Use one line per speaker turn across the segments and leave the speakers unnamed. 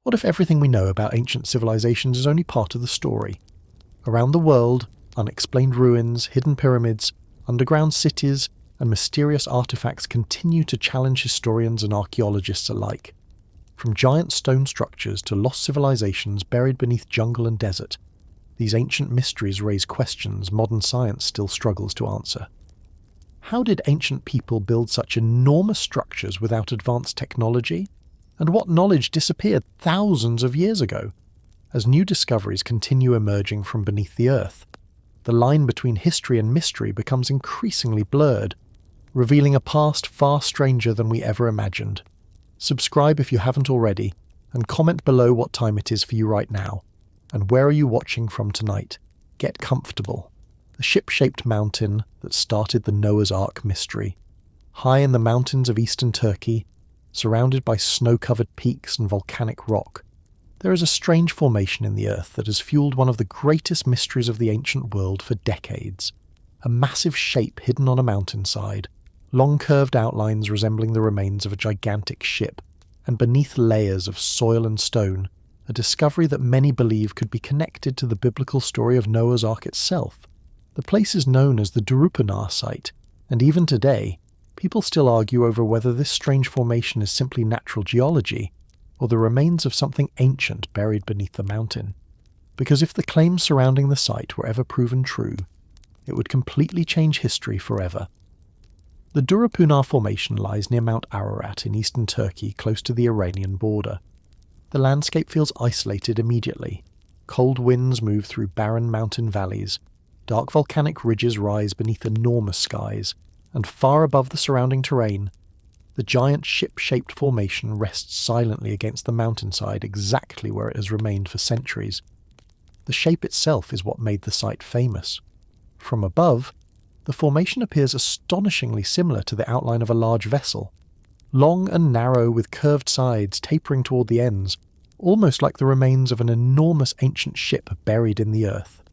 What if everything we know about ancient civilizations is only part of the story? Around the world, unexplained ruins, hidden pyramids, underground cities, and mysterious artifacts continue to challenge historians and archaeologists alike. From giant stone structures to lost civilizations buried beneath jungle and desert, these ancient mysteries raise questions modern science still struggles to answer. How did ancient people build such enormous structures without advanced technology? And what knowledge disappeared thousands of years ago? As new discoveries continue emerging from beneath the earth, the line between history and mystery becomes increasingly blurred, revealing a past far stranger than we ever imagined. Subscribe if you haven't already, and comment below what time it is for you right now. And where are you watching from tonight? Get comfortable. The ship-shaped mountain that started the Noah's Ark mystery. High in the mountains of eastern Turkey, surrounded by snow-covered peaks and volcanic rock, there is a strange formation in the earth that has fueled one of the greatest mysteries of the ancient world for decades. A massive shape hidden on a mountainside, long curved outlines resembling the remains of a gigantic ship, and beneath layers of soil and stone, a discovery that many believe could be connected to the biblical story of Noah's Ark itself. The place is known as the Durupanar site, and even today, people still argue over whether this strange formation is simply natural geology, or the remains of something ancient buried beneath the mountain. Because if the claims surrounding the site were ever proven true, it would completely change history forever. The Durupanar Formation lies near Mount Ararat in eastern Turkey, close to the Iranian border. The landscape feels isolated immediately. Cold winds move through barren mountain valleys, dark volcanic ridges rise beneath enormous skies, and far above the surrounding terrain, the giant ship-shaped formation rests silently against the mountainside exactly where it has remained for centuries. The shape itself is what made the site famous. From above, the formation appears astonishingly similar to the outline of a large vessel. Long and narrow with curved sides tapering toward the ends, almost like the remains of an enormous ancient ship buried in the earth.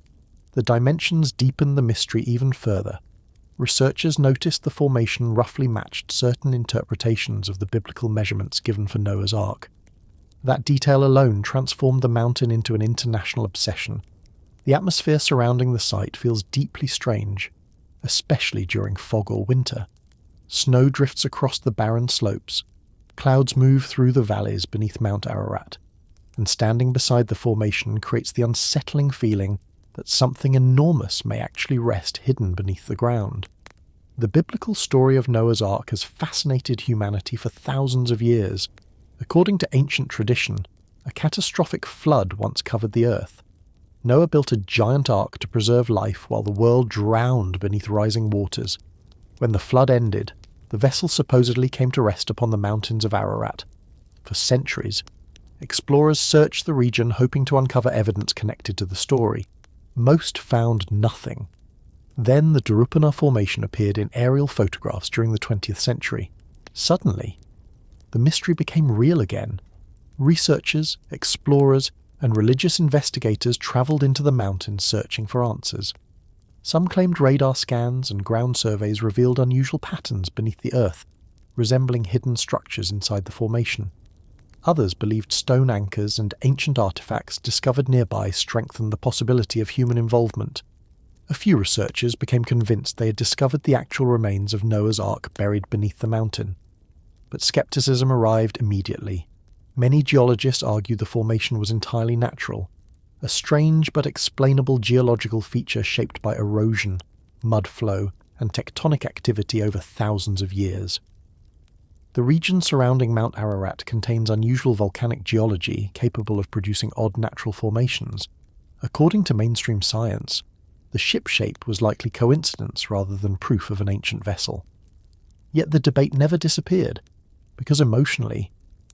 The dimensions deepen the mystery even further. Researchers noticed the formation roughly matched certain interpretations of the biblical measurements given for Noah's Ark. That detail alone transformed the mountain into an international obsession. The atmosphere surrounding the site feels deeply strange, especially during fog or winter. Snow drifts across the barren slopes, clouds move through the valleys beneath Mount Ararat, and standing beside the formation creates the unsettling feeling that something enormous may actually rest hidden beneath the ground. The biblical story of Noah's Ark has fascinated humanity for thousands of years. According to ancient tradition, a catastrophic flood once covered the earth. Noah built a giant ark to preserve life while the world drowned beneath rising waters. When the flood ended, the vessel supposedly came to rest upon the mountains of Ararat. For centuries, explorers searched the region hoping to uncover evidence connected to the story. Most found nothing. Then the Durupanar Formation appeared in aerial photographs during the 20th century. Suddenly, the mystery became real again. Researchers, explorers, and religious investigators travelled into the mountains searching for answers. Some claimed radar scans and ground surveys revealed unusual patterns beneath the earth, resembling hidden structures inside the formation. Others believed stone anchors and ancient artifacts discovered nearby strengthened the possibility of human involvement. A few researchers became convinced they had discovered the actual remains of Noah's Ark buried beneath the mountain. But skepticism arrived immediately. Many geologists argued the formation was entirely natural, a strange but explainable geological feature shaped by erosion, mud flow, and tectonic activity over thousands of years. The region surrounding Mount Ararat contains unusual volcanic geology capable of producing odd natural formations. According to mainstream science, the ship shape was likely coincidence rather than proof of an ancient vessel. Yet the debate never disappeared, because emotionally,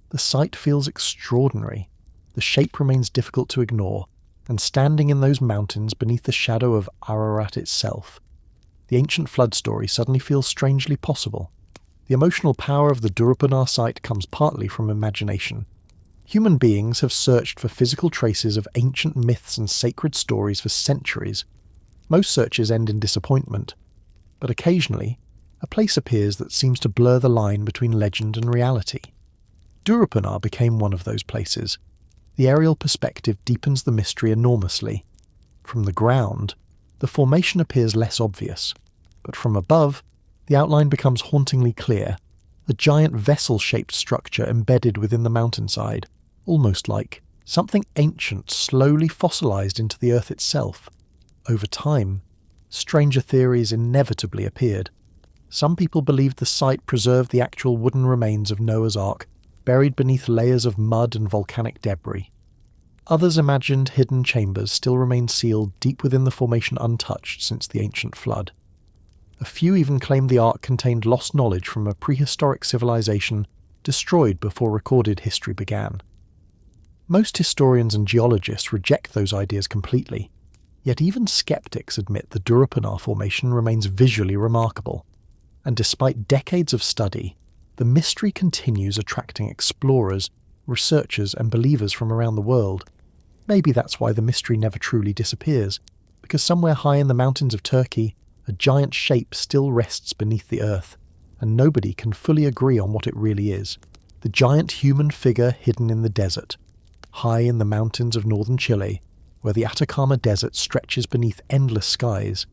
the site feels extraordinary. The shape remains difficult to ignore, and standing in those mountains beneath the shadow of Ararat itself, the ancient flood story suddenly feels strangely possible. The emotional power of the Durupanar site comes partly from imagination. Human beings have searched for physical traces of ancient myths and sacred stories for centuries. Most searches end in disappointment, but occasionally, a place appears that seems to blur the line between legend and reality. Durupanar became one of those places. The aerial perspective deepens the mystery enormously. From the ground, the formation appears less obvious, but from above, the outline becomes hauntingly clear, a giant vessel-shaped structure embedded within the mountainside, almost like something ancient slowly fossilized into the earth itself. Over time, stranger theories inevitably appeared. Some people believed the site preserved the actual wooden remains of Noah's Ark, buried beneath layers of mud and volcanic debris. Others imagined hidden chambers still remained sealed deep within the formation untouched since the ancient flood. A few even claimed the Ark contained lost knowledge from a prehistoric civilization destroyed before recorded history began. Most historians and geologists reject those ideas completely, yet even skeptics admit the Durupanar formation remains visually remarkable. And despite decades of study, the mystery continues attracting explorers, researchers and believers from around the world. Maybe that's why the mystery never truly disappears, because somewhere high in the mountains of Turkey, a giant shape still rests beneath the earth, and nobody can fully agree on what it really is. The giant human figure hidden in the desert, high in the mountains of northern Chile, where the Atacama Desert stretches beneath endless skies,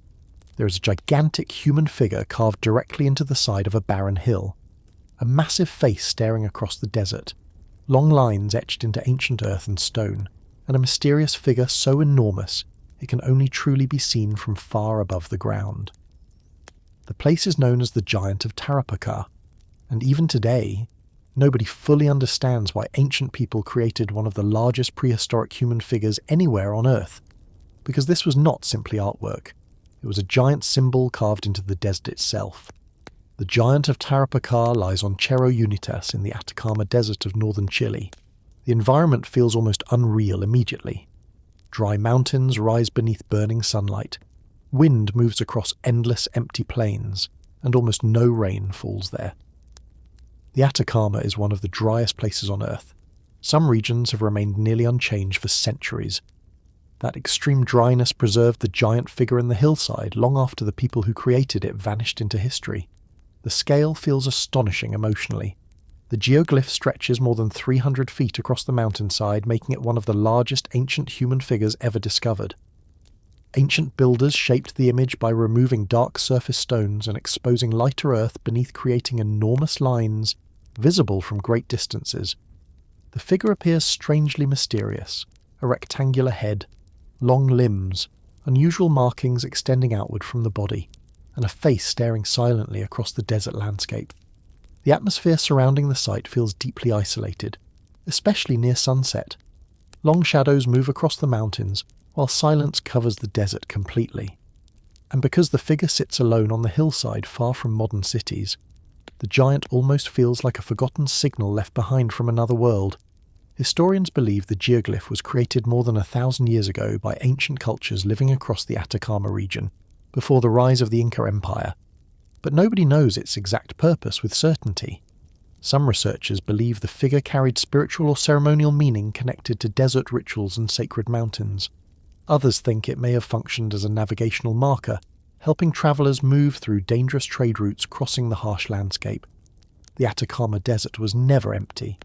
there is a gigantic human figure carved directly into the side of a barren hill. A massive face staring across the desert, long lines etched into ancient earth and stone, and a mysterious figure so enormous it can only truly be seen from far above the ground. The place is known as the Giant of Tarapacá, and even today, nobody fully understands why ancient people created one of the largest prehistoric human figures anywhere on Earth, because this was not simply artwork. It was a giant symbol carved into the desert itself. The Giant of Tarapacá lies on Cerro Unitas in the Atacama Desert of northern Chile. The environment feels almost unreal immediately. Dry mountains rise beneath burning sunlight. Wind moves across endless empty plains, and almost no rain falls there. The Atacama is one of the driest places on Earth. Some regions have remained nearly unchanged for centuries. That extreme dryness preserved the giant figure in the hillside long after the people who created it vanished into history. The scale feels astonishing emotionally. The geoglyph stretches more than 300 feet across the mountainside, making it one of the largest ancient human figures ever discovered. Ancient builders shaped the image by removing dark surface stones and exposing lighter earth beneath, creating enormous lines visible from great distances. The figure appears strangely mysterious, a rectangular head, long limbs, unusual markings extending outward from the body, and a face staring silently across the desert landscape. The atmosphere surrounding the site feels deeply isolated, especially near sunset. Long shadows move across the mountains, while silence covers the desert completely. And because the figure sits alone on the hillside far from modern cities, the giant almost feels like a forgotten signal left behind from another world. Historians believe the geoglyph was created more than 1,000 years ago by ancient cultures living across the Atacama region, before the rise of the Inca Empire. But nobody knows its exact purpose with certainty. Some researchers believe the figure carried spiritual or ceremonial meaning connected to desert rituals and sacred mountains. Others think it may have functioned as a navigational marker, helping travelers move through dangerous trade routes crossing the harsh landscape. The Atacama Desert was never empty.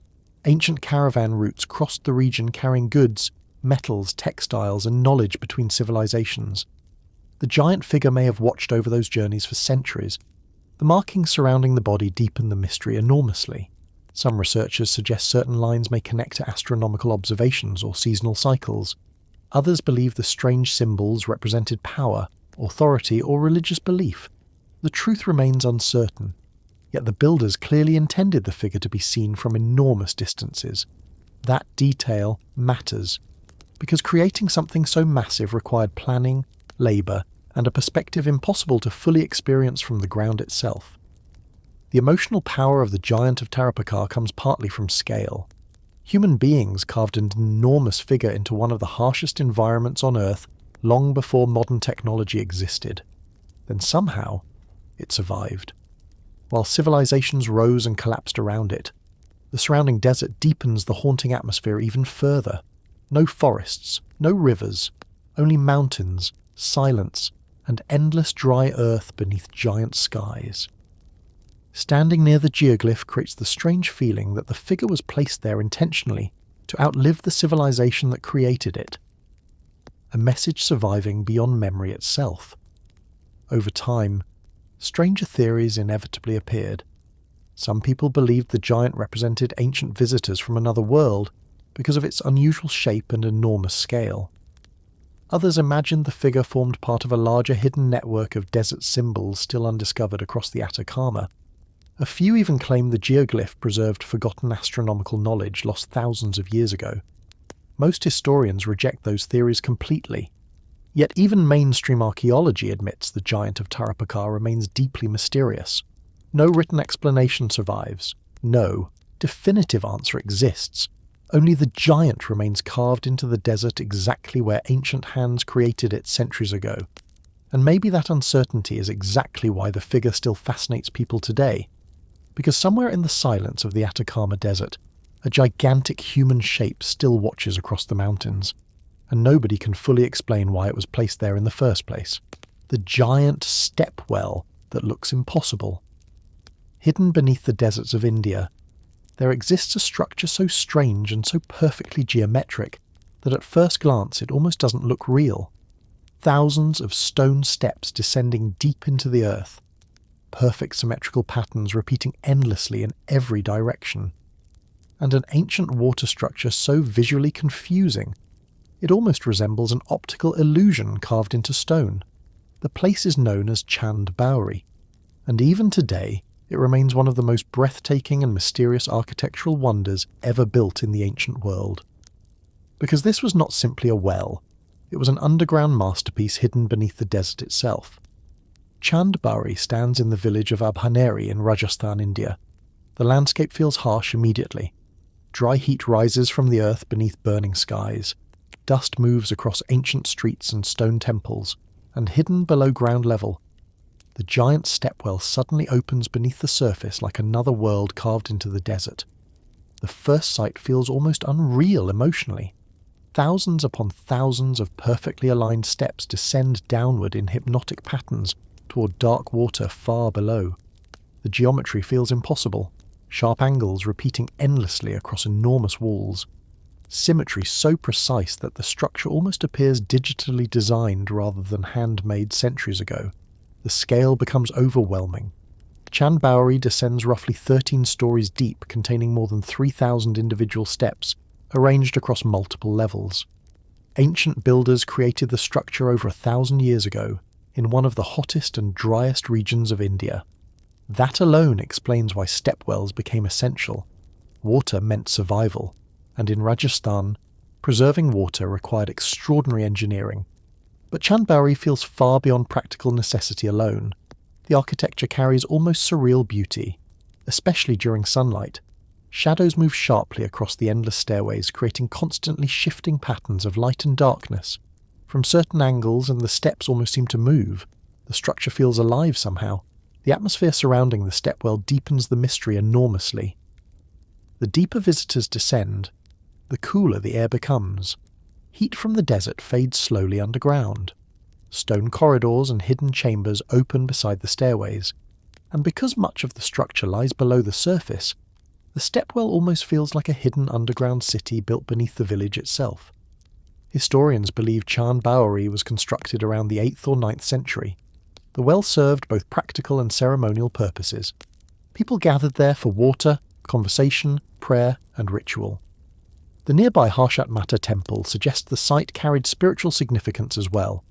Ancient caravan routes crossed the region carrying goods, metals, textiles, and knowledge between civilizations. The giant figure may have watched over those journeys for centuries. The markings surrounding the body deepen the mystery enormously. Some researchers suggest certain lines may connect to astronomical observations or seasonal cycles. Others believe the strange symbols represented power, authority, or religious belief. The truth remains uncertain, yet the builders clearly intended the figure to be seen from enormous distances. That detail matters, because creating something so massive required planning, labour, and a perspective impossible to fully experience from the ground itself. The emotional power of the Giant of Tarapacá comes partly from scale. Human beings carved an enormous figure into one of the harshest environments on Earth long before modern technology existed. Then somehow, it survived. While civilizations rose and collapsed around it, the surrounding desert deepens the haunting atmosphere even further. No forests, no rivers, only mountains, silence, and endless dry earth beneath giant skies. Standing near the geoglyph creates the strange feeling that the figure was placed there intentionally, to outlive the civilization that created it. A message surviving beyond memory itself. Over time, stranger theories inevitably appeared. Some people believed the giant represented ancient visitors from another world because of its unusual shape and enormous scale. Others imagined the figure formed part of a larger hidden network of desert symbols still undiscovered across the Atacama. A few even claimed the geoglyph preserved forgotten astronomical knowledge lost thousands of years ago. Most historians reject those theories completely. Yet even mainstream archaeology admits the giant of Tarapacá remains deeply mysterious. No written explanation survives. No definitive answer exists. Only the giant remains carved into the desert exactly where ancient hands created it centuries ago. And maybe that uncertainty is exactly why the figure still fascinates people today. Because somewhere in the silence of the Atacama Desert, a gigantic human shape still watches across the mountains, and nobody can fully explain why it was placed there in the first place. The giant step well that looks impossible. Hidden beneath the deserts of India, there exists a structure so strange and so perfectly geometric that at first glance it almost doesn't look real. Thousands of stone steps descending deep into the earth. Perfect symmetrical patterns repeating endlessly in every direction. And an ancient water structure so visually confusing, it almost resembles an optical illusion carved into stone. The place is known as Chand Baori, and even today it remains one of the most breathtaking and mysterious architectural wonders ever built in the ancient world. Because this was not simply a well, it was an underground masterpiece hidden beneath the desert itself. Chand Baori stands in the village of Abhaneri in Rajasthan, India. The landscape feels harsh immediately. Dry heat rises from the earth beneath burning skies. Dust moves across ancient streets and stone temples, and hidden below ground level, the giant stepwell suddenly opens beneath the surface like another world carved into the desert. The first sight feels almost unreal emotionally. Thousands upon thousands of perfectly aligned steps descend downward in hypnotic patterns toward dark water far below. The geometry feels impossible, sharp angles repeating endlessly across enormous walls. Symmetry so precise that the structure almost appears digitally designed rather than handmade centuries ago. The scale becomes overwhelming. Chand Baori descends roughly 13 stories deep, containing more than 3,000 individual steps, arranged across multiple levels. Ancient builders created the structure over 1,000 years ago, in one of the hottest and driest regions of India. That alone explains why stepwells became essential. Water meant survival, and in Rajasthan, preserving water required extraordinary engineering. But Chand Baori feels far beyond practical necessity alone. The architecture carries almost surreal beauty, especially during sunlight. Shadows move sharply across the endless stairways, creating constantly shifting patterns of light and darkness. From certain angles, and the steps almost seem to move, the structure feels alive somehow. The atmosphere surrounding the stepwell deepens the mystery enormously. The deeper visitors descend, the cooler the air becomes. Heat from the desert fades slowly underground. Stone corridors and hidden chambers open beside the stairways, and because much of the structure lies below the surface, the stepwell almost feels like a hidden underground city built beneath the village itself. Historians believe Chand Baori was constructed around the 8th or 9th century. The well served both practical and ceremonial purposes. People gathered there for water, conversation, prayer, and ritual. The nearby Harshat Mata temple suggests the site carried spiritual significance as well.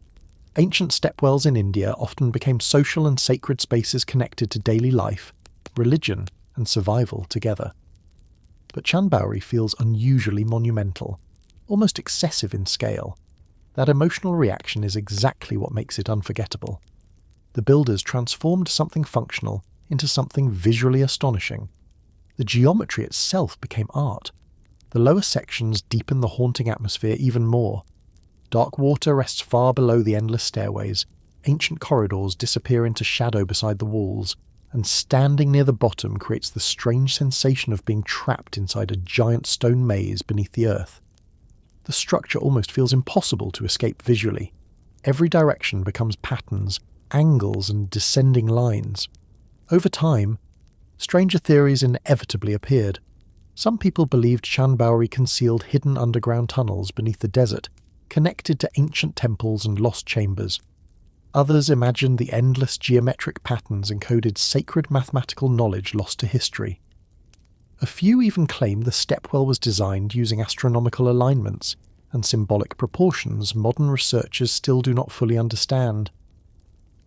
Ancient stepwells in India often became social and sacred spaces connected to daily life, religion, and survival together. But Chand Baori feels unusually monumental, almost excessive in scale. That emotional reaction is exactly what makes it unforgettable. The builders transformed something functional into something visually astonishing. The geometry itself became art. The lower sections deepen the haunting atmosphere even more. Dark water rests far below the endless stairways, ancient corridors disappear into shadow beside the walls, and standing near the bottom creates the strange sensation of being trapped inside a giant stone maze beneath the earth. The structure almost feels impossible to escape visually. Every direction becomes patterns, angles, and descending lines. Over time, stranger theories inevitably appeared. Some people believed Chanbauri concealed hidden underground tunnels beneath the desert, connected to ancient temples and lost chambers. Others imagined the endless geometric patterns encoded sacred mathematical knowledge lost to history. A few even claimed the stepwell was designed using astronomical alignments and symbolic proportions modern researchers still do not fully understand.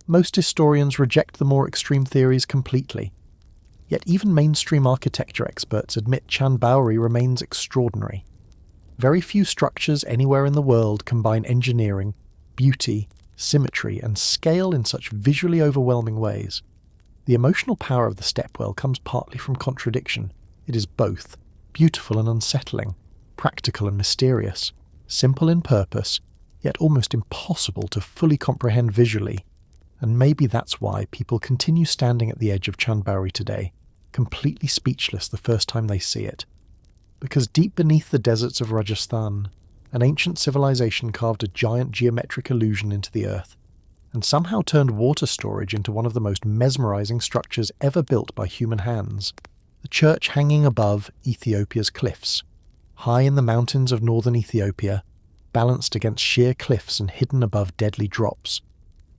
Most historians reject the more extreme theories completely. Yet even mainstream architecture experts admit Chanbauri remains extraordinary. Very few structures anywhere in the world combine engineering, beauty, symmetry, and scale in such visually overwhelming ways. The emotional power of the stepwell comes partly from contradiction. It is both beautiful and unsettling, practical and mysterious, simple in purpose, yet almost impossible to fully comprehend visually. And maybe that's why people continue standing at the edge of Chanbauri today, completely speechless the first time they see it. Because deep beneath the deserts of Rajasthan, an ancient civilization carved a giant geometric illusion into the earth, and somehow turned water storage into one of the most mesmerizing structures ever built by human hands. The church hanging above Ethiopia's cliffs, high in the mountains of northern Ethiopia, balanced against sheer cliffs and hidden above deadly drops.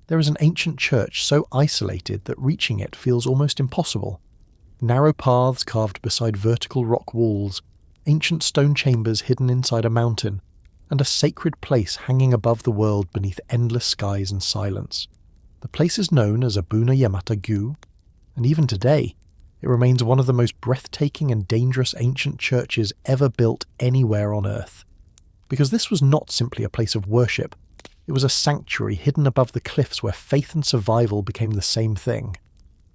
There is an ancient church so isolated that reaching it feels almost impossible. Narrow paths carved beside vertical rock walls, ancient stone chambers hidden inside a mountain, and a sacred place hanging above the world beneath endless skies and silence. The place is known as Abuna Yamata Gu, and even today, it remains one of the most breathtaking and dangerous ancient churches ever built anywhere on Earth. Because this was not simply a place of worship, it was a sanctuary hidden above the cliffs where faith and survival became the same thing.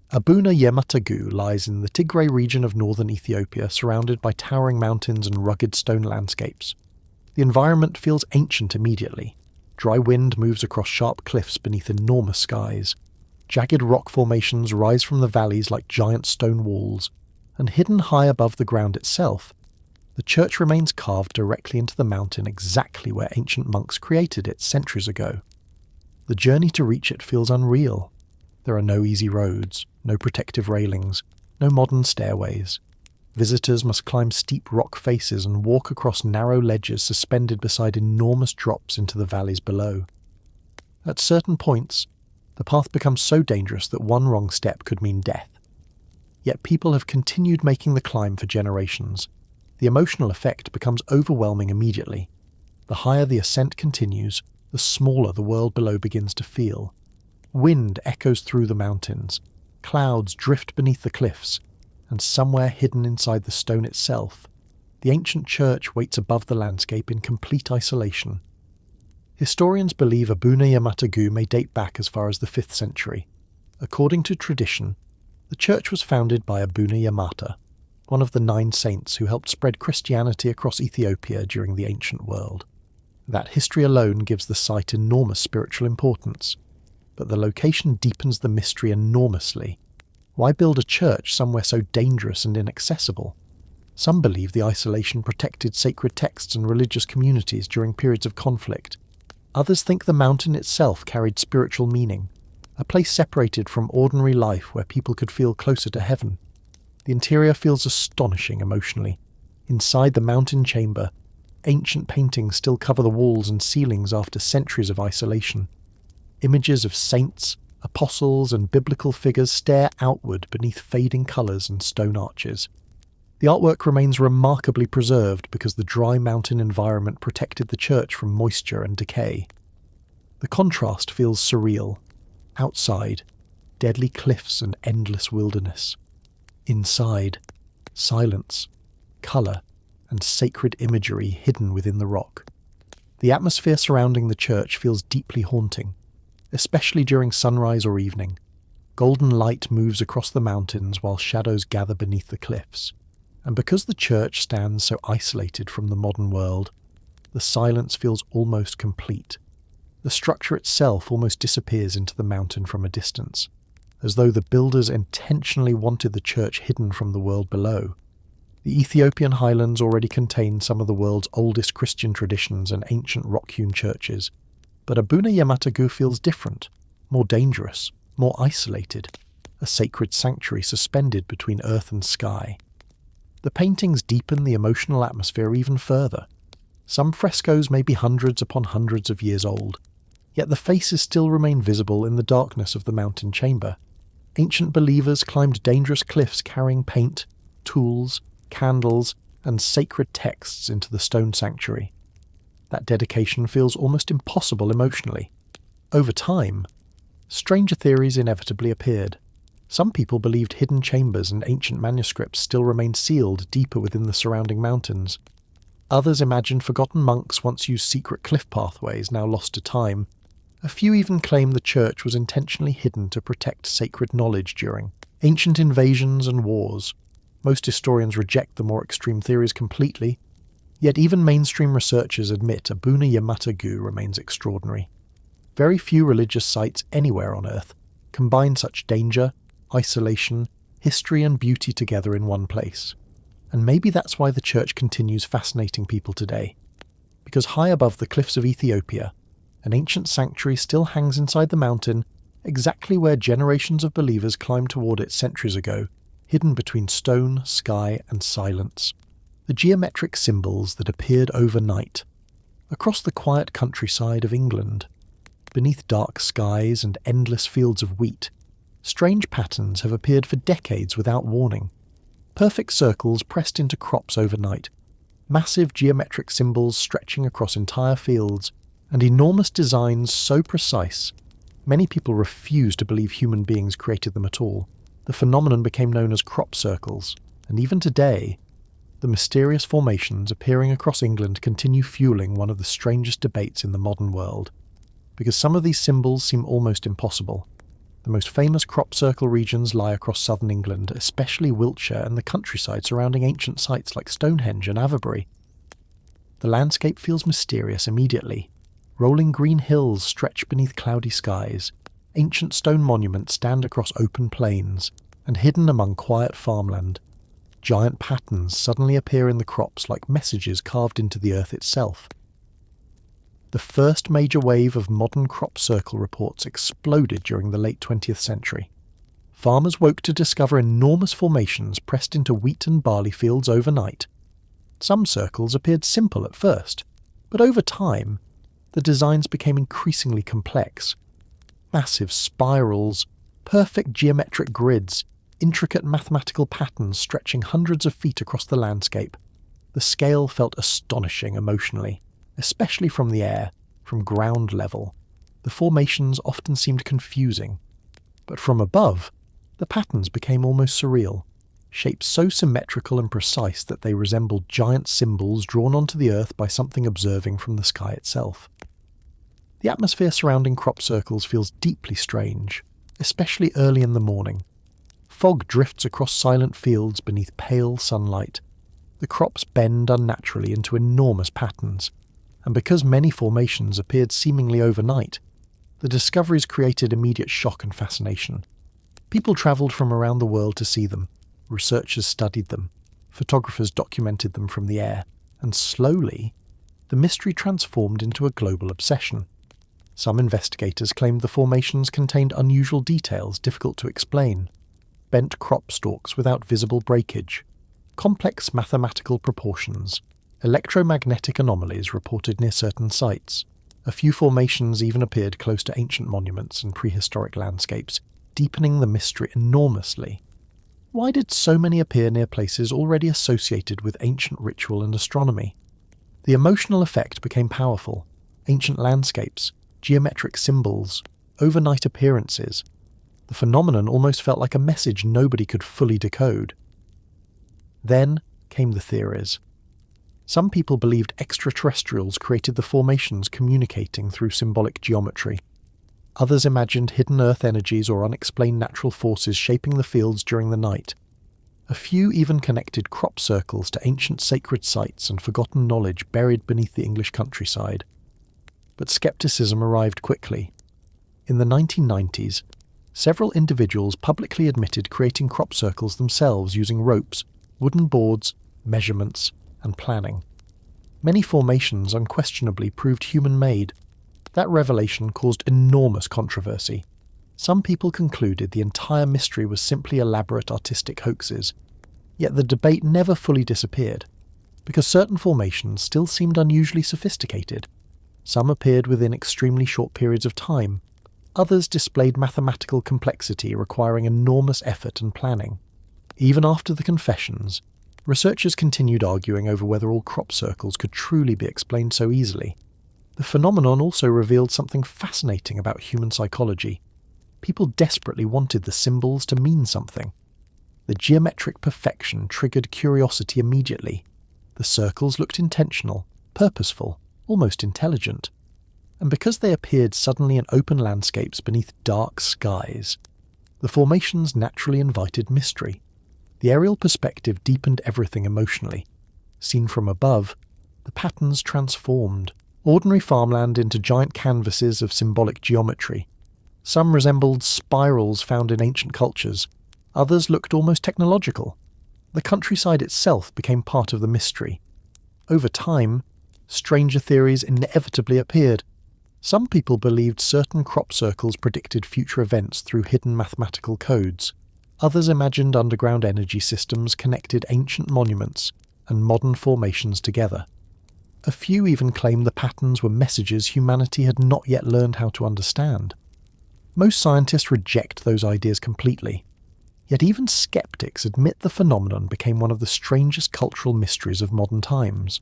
Abuna Yamata Gu lies in the Tigray region of northern Ethiopia, surrounded by towering mountains and rugged stone landscapes. The environment feels ancient immediately. Dry wind moves across sharp cliffs beneath enormous skies. Jagged rock formations rise from the valleys like giant stone walls, and hidden high above the ground itself, the church remains carved directly into the mountain exactly where ancient monks created it centuries ago. The journey to reach it feels unreal. There are no easy roads, no protective railings, no modern stairways. Visitors must climb steep rock faces and walk across narrow ledges suspended beside enormous drops into the valleys below. At certain points, the path becomes so dangerous that one wrong step could mean death. Yet people have continued making the climb for generations. The emotional effect becomes overwhelming immediately. The higher the ascent continues, the smaller the world below begins to feel. Wind echoes through the mountains, clouds drift beneath the cliffs, and somewhere hidden inside the stone itself, the ancient church waits above the landscape in complete isolation. Historians believe Abuna Yamata Gu may date back as far as the 5th century. According to tradition, the church was founded by Abuna Yamata, one of the 9 saints who helped spread Christianity across Ethiopia during the ancient world. That history alone gives the site enormous spiritual importance, but the location deepens the mystery enormously. Why build a church somewhere so dangerous and inaccessible? Some believe the isolation protected sacred texts and religious communities during periods of conflict. Others think the mountain itself carried spiritual meaning, a place separated from ordinary life where people could feel closer to heaven. The interior feels astonishing emotionally. Inside the mountain chamber, ancient paintings still cover the walls and ceilings after centuries of isolation. Images of saints, apostles, and biblical figures stare outward beneath fading colours and stone arches. The artwork remains remarkably preserved because the dry mountain environment protected the church from moisture and decay. The contrast feels surreal. Outside, deadly cliffs and endless wilderness. Inside, silence, colour, and sacred imagery hidden within the rock. The atmosphere surrounding the church feels deeply haunting, especially during sunrise or evening. Golden light moves across the mountains while shadows gather beneath the cliffs. And because the church stands so isolated from the modern world, the silence feels almost complete. The structure itself almost disappears into the mountain from a distance, as though the builders intentionally wanted the church hidden from the world below. The Ethiopian highlands already contain some of the world's oldest Christian traditions and ancient rock-hewn churches, but Abuna Yamata Gu feels different, more dangerous, more isolated, a sacred sanctuary suspended between earth and sky. The paintings deepen the emotional atmosphere even further. Some frescoes may be hundreds upon hundreds of years old, yet the faces still remain visible in the darkness of the mountain chamber. Ancient believers climbed dangerous cliffs carrying paint, tools, candles, and sacred texts into the stone sanctuary. That dedication feels almost impossible emotionally. Over time, stranger theories inevitably appeared. Some people believed hidden chambers and ancient manuscripts still remained sealed deeper within the surrounding mountains. Others imagined forgotten monks once used secret cliff pathways now lost to time. A few even claimed the church was intentionally hidden to protect sacred knowledge during ancient invasions and wars. Most historians reject the more extreme theories completely, yet even mainstream researchers admit Abuna Yamata-gu remains extraordinary. Very few religious sites anywhere on Earth combine such danger, isolation, history and beauty together in one place. And maybe that's why the church continues fascinating people today. Because high above the cliffs of Ethiopia, an ancient sanctuary still hangs inside the mountain, exactly where generations of believers climbed toward it centuries ago, hidden between stone, sky, and silence. The geometric symbols that appeared overnight, across the quiet countryside of England, beneath dark skies and endless fields of wheat, strange patterns have appeared for decades without warning. Perfect circles pressed into crops overnight, massive geometric symbols stretching across entire fields, and enormous designs so precise, many people refuse to believe human beings created them at all. The phenomenon became known as crop circles, and even today, the mysterious formations appearing across England continue fueling one of the strangest debates in the modern world. Because some of these symbols seem almost impossible. The most famous crop circle regions lie across southern England, especially Wiltshire and the countryside surrounding ancient sites like Stonehenge and Avebury. The landscape feels mysterious immediately. Rolling green hills stretch beneath cloudy skies, ancient stone monuments stand across open plains, and hidden among quiet farmland, giant patterns suddenly appear in the crops like messages carved into the earth itself. The first major wave of modern crop circle reports exploded during the late 20th century. Farmers woke to discover enormous formations pressed into wheat and barley fields overnight. Some circles appeared simple at first, but over time, the designs became increasingly complex. Massive spirals, perfect geometric grids, intricate mathematical patterns stretching hundreds of feet across the landscape. The scale felt astonishing emotionally, especially from the air, from ground level. The formations often seemed confusing, but from above, the patterns became almost surreal, shapes so symmetrical and precise that they resembled giant symbols drawn onto the earth by something observing from the sky itself. The atmosphere surrounding crop circles feels deeply strange, especially early in the morning. Fog drifts across silent fields beneath pale sunlight. The crops bend unnaturally into enormous patterns, and because many formations appeared seemingly overnight, the discoveries created immediate shock and fascination. People travelled from around the world to see them, researchers studied them, photographers documented them from the air, and slowly, the mystery transformed into a global obsession. Some investigators claimed the formations contained unusual details difficult to explain, bent crop stalks without visible breakage, complex mathematical proportions, electromagnetic anomalies reported near certain sites. A few formations even appeared close to ancient monuments and prehistoric landscapes, deepening the mystery enormously. Why did so many appear near places already associated with ancient ritual and astronomy? The emotional effect became powerful. Ancient landscapes, geometric symbols, overnight appearances. The phenomenon almost felt like a message nobody could fully decode. Then came the theories. Some people believed extraterrestrials created the formations communicating through symbolic geometry. Others imagined hidden Earth energies or unexplained natural forces shaping the fields during the night. A few even connected crop circles to ancient sacred sites and forgotten knowledge buried beneath the English countryside. But skepticism arrived quickly. In the 1990s, several individuals publicly admitted creating crop circles themselves using ropes, wooden boards, measurements, and planning. Many formations unquestionably proved human-made. That revelation caused enormous controversy. Some people concluded the entire mystery was simply elaborate artistic hoaxes. Yet the debate never fully disappeared, because certain formations still seemed unusually sophisticated. Some appeared within extremely short periods of time, others displayed mathematical complexity requiring enormous effort and planning. Even after the confessions, researchers continued arguing over whether all crop circles could truly be explained so easily. The phenomenon also revealed something fascinating about human psychology. People desperately wanted the symbols to mean something. The geometric perfection triggered curiosity immediately. The circles looked intentional, purposeful, almost intelligent. And because they appeared suddenly in open landscapes beneath dark skies, the formations naturally invited mystery. The aerial perspective deepened everything emotionally. Seen from above, the patterns transformed ordinary farmland into giant canvases of symbolic geometry. Some resembled spirals found in ancient cultures, others looked almost technological. The countryside itself became part of the mystery. Over time, stranger theories inevitably appeared. Some people believed certain crop circles predicted future events through hidden mathematical codes. Others imagined underground energy systems connected ancient monuments and modern formations together. A few even claimed the patterns were messages humanity had not yet learned how to understand. Most scientists reject those ideas completely. Yet even skeptics admit the phenomenon became one of the strangest cultural mysteries of modern times.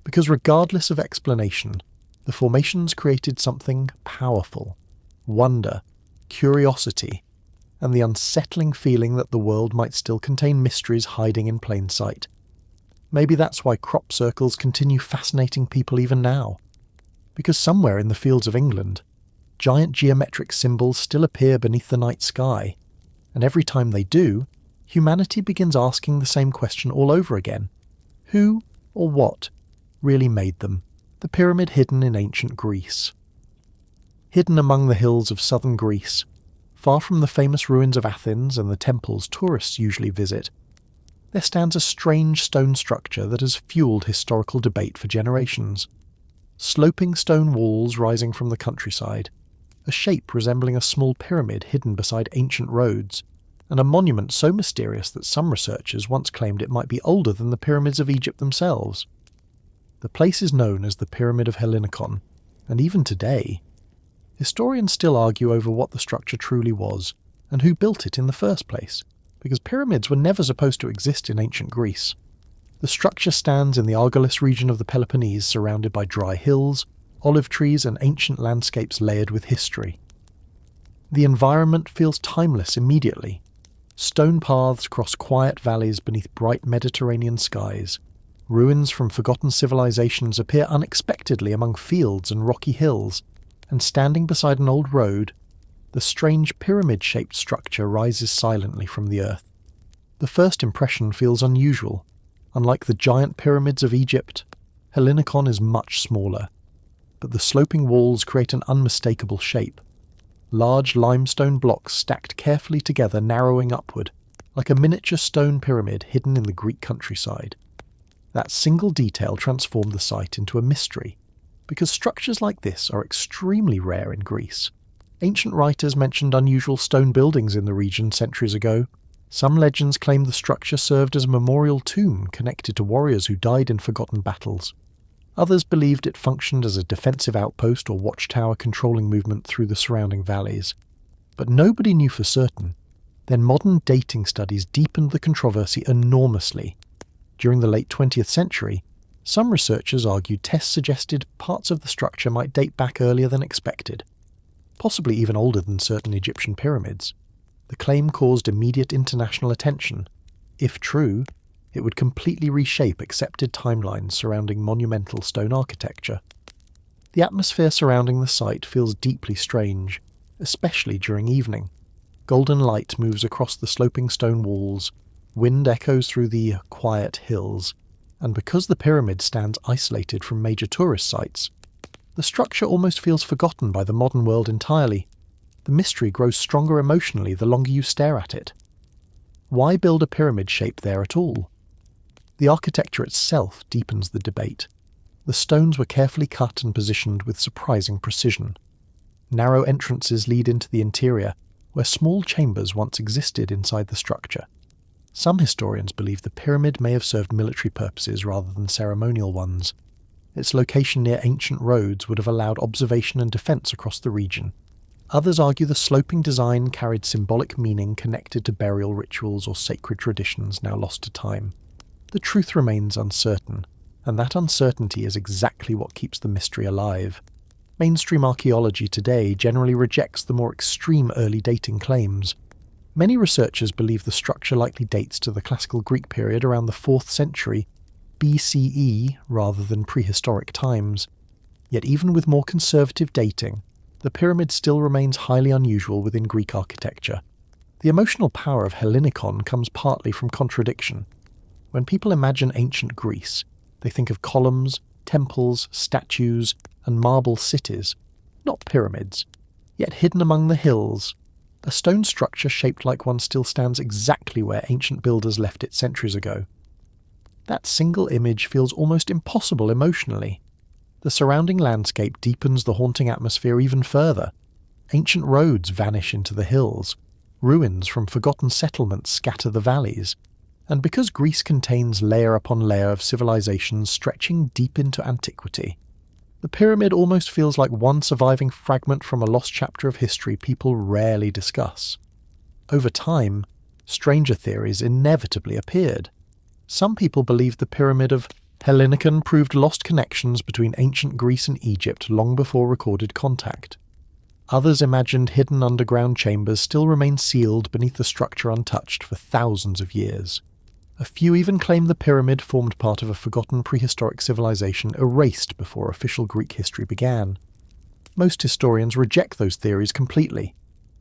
Because regardless of explanation, the formations created something powerful: wonder, curiosity, and the unsettling feeling that the world might still contain mysteries hiding in plain sight. Maybe that's why crop circles continue fascinating people even now. Because somewhere in the fields of England, giant geometric symbols still appear beneath the night sky, and every time they do, humanity begins asking the same question all over again. Who, or what, really made them? The pyramid hidden in ancient Greece. Hidden among the hills of southern Greece, far from the famous ruins of Athens and the temples tourists usually visit, there stands a strange stone structure that has fueled historical debate for generations. Sloping stone walls rising from the countryside, a shape resembling a small pyramid hidden beside ancient roads, and a monument so mysterious that some researchers once claimed it might be older than the pyramids of Egypt themselves. The place is known as the Pyramid of Hellinikon, and even today, historians still argue over what the structure truly was, and who built it in the first place, because pyramids were never supposed to exist in ancient Greece. The structure stands in the Argolis region of the Peloponnese, surrounded by dry hills, olive trees, and ancient landscapes layered with history. The environment feels timeless immediately. Stone paths cross quiet valleys beneath bright Mediterranean skies. Ruins from forgotten civilizations appear unexpectedly among fields and rocky hills, and standing beside an old road, the strange pyramid-shaped structure rises silently from the earth. The first impression feels unusual. Unlike the giant pyramids of Egypt, Hellinikon is much smaller, but the sloping walls create an unmistakable shape. Large limestone blocks stacked carefully together, narrowing upward, like a miniature stone pyramid hidden in the Greek countryside. That single detail transformed the site into a mystery, because structures like this are extremely rare in Greece. Ancient writers mentioned unusual stone buildings in the region centuries ago. Some legends claim the structure served as a memorial tomb connected to warriors who died in forgotten battles. Others believed it functioned as a defensive outpost or watchtower controlling movement through the surrounding valleys. But nobody knew for certain. Then modern dating studies deepened the controversy enormously. During the late 20th century, some researchers argued tests suggested parts of the structure might date back earlier than expected, possibly even older than certain Egyptian pyramids. The claim caused immediate international attention. If true, it would completely reshape accepted timelines surrounding monumental stone architecture. The atmosphere surrounding the site feels deeply strange, especially during evening. Golden light moves across the sloping stone walls, wind echoes through the quiet hills, and because the pyramid stands isolated from major tourist sites, the structure almost feels forgotten by the modern world entirely. The mystery grows stronger emotionally the longer you stare at it. Why build a pyramid shape there at all? The architecture itself deepens the debate. The stones were carefully cut and positioned with surprising precision. Narrow entrances lead into the interior, where small chambers once existed inside the structure. Some historians believe the pyramid may have served military purposes rather than ceremonial ones. Its location near ancient roads would have allowed observation and defence across the region. Others argue the sloping design carried symbolic meaning connected to burial rituals or sacred traditions now lost to time. The truth remains uncertain, and that uncertainty is exactly what keeps the mystery alive. Mainstream archaeology today generally rejects the more extreme early dating claims. Many researchers believe the structure likely dates to the classical Greek period around the 4th century BCE rather than prehistoric times. Yet even with more conservative dating, the pyramid still remains highly unusual within Greek architecture. The emotional power of Hellenikon comes partly from contradiction. When people imagine ancient Greece, they think of columns, temples, statues, and marble cities, not pyramids. Yet hidden among the hills, a stone structure shaped like one still stands exactly where ancient builders left it centuries ago. That single image feels almost impossible emotionally. The surrounding landscape deepens the haunting atmosphere even further. Ancient roads vanish into the hills. Ruins from forgotten settlements scatter the valleys. And because Greece contains layer upon layer of civilizations stretching deep into antiquity, the pyramid almost feels like one surviving fragment from a lost chapter of history people rarely discuss. Over time, stranger theories inevitably appeared. Some people believed the pyramid of Hellenikon proved lost connections between ancient Greece and Egypt long before recorded contact. Others imagined hidden underground chambers still remain sealed beneath the structure untouched for thousands of years. A few even claim the pyramid formed part of a forgotten prehistoric civilization erased before official Greek history began. Most historians reject those theories completely,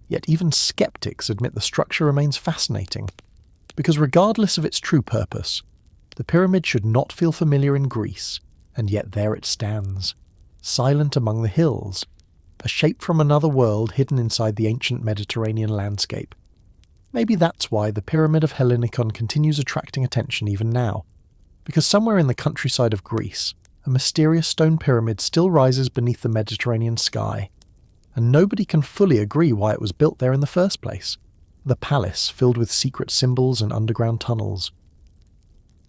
yet even skeptics admit the structure remains fascinating, because regardless of its true purpose, the pyramid should not feel familiar in Greece, and yet there it stands, silent among the hills, a shape from another world hidden inside the ancient Mediterranean landscape. Maybe that's why the Pyramid of Hellenikon continues attracting attention even now, because somewhere in the countryside of Greece, a mysterious stone pyramid still rises beneath the Mediterranean sky, and nobody can fully agree why it was built there in the first place. The palace, filled with secret symbols and underground tunnels.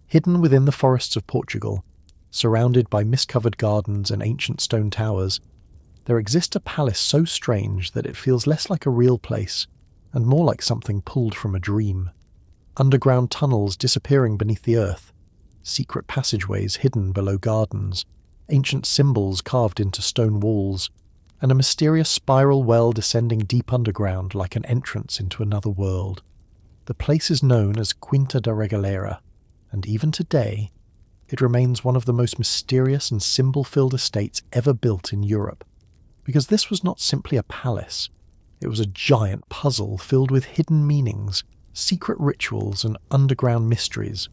Hidden within the forests of Portugal, surrounded by mist-covered gardens and ancient stone towers, there exists a palace so strange that it feels less like a real place and more like something pulled from a dream. Underground tunnels disappearing beneath the earth, secret passageways hidden below gardens, ancient symbols carved into stone walls, and a mysterious spiral well descending deep underground like an entrance into another world. The place is known as Quinta da Regalera, and even today, it remains one of the most mysterious and symbol-filled estates ever built in Europe. Because this was not simply a palace, it was a giant puzzle filled with hidden meanings, secret rituals, and underground mysteries.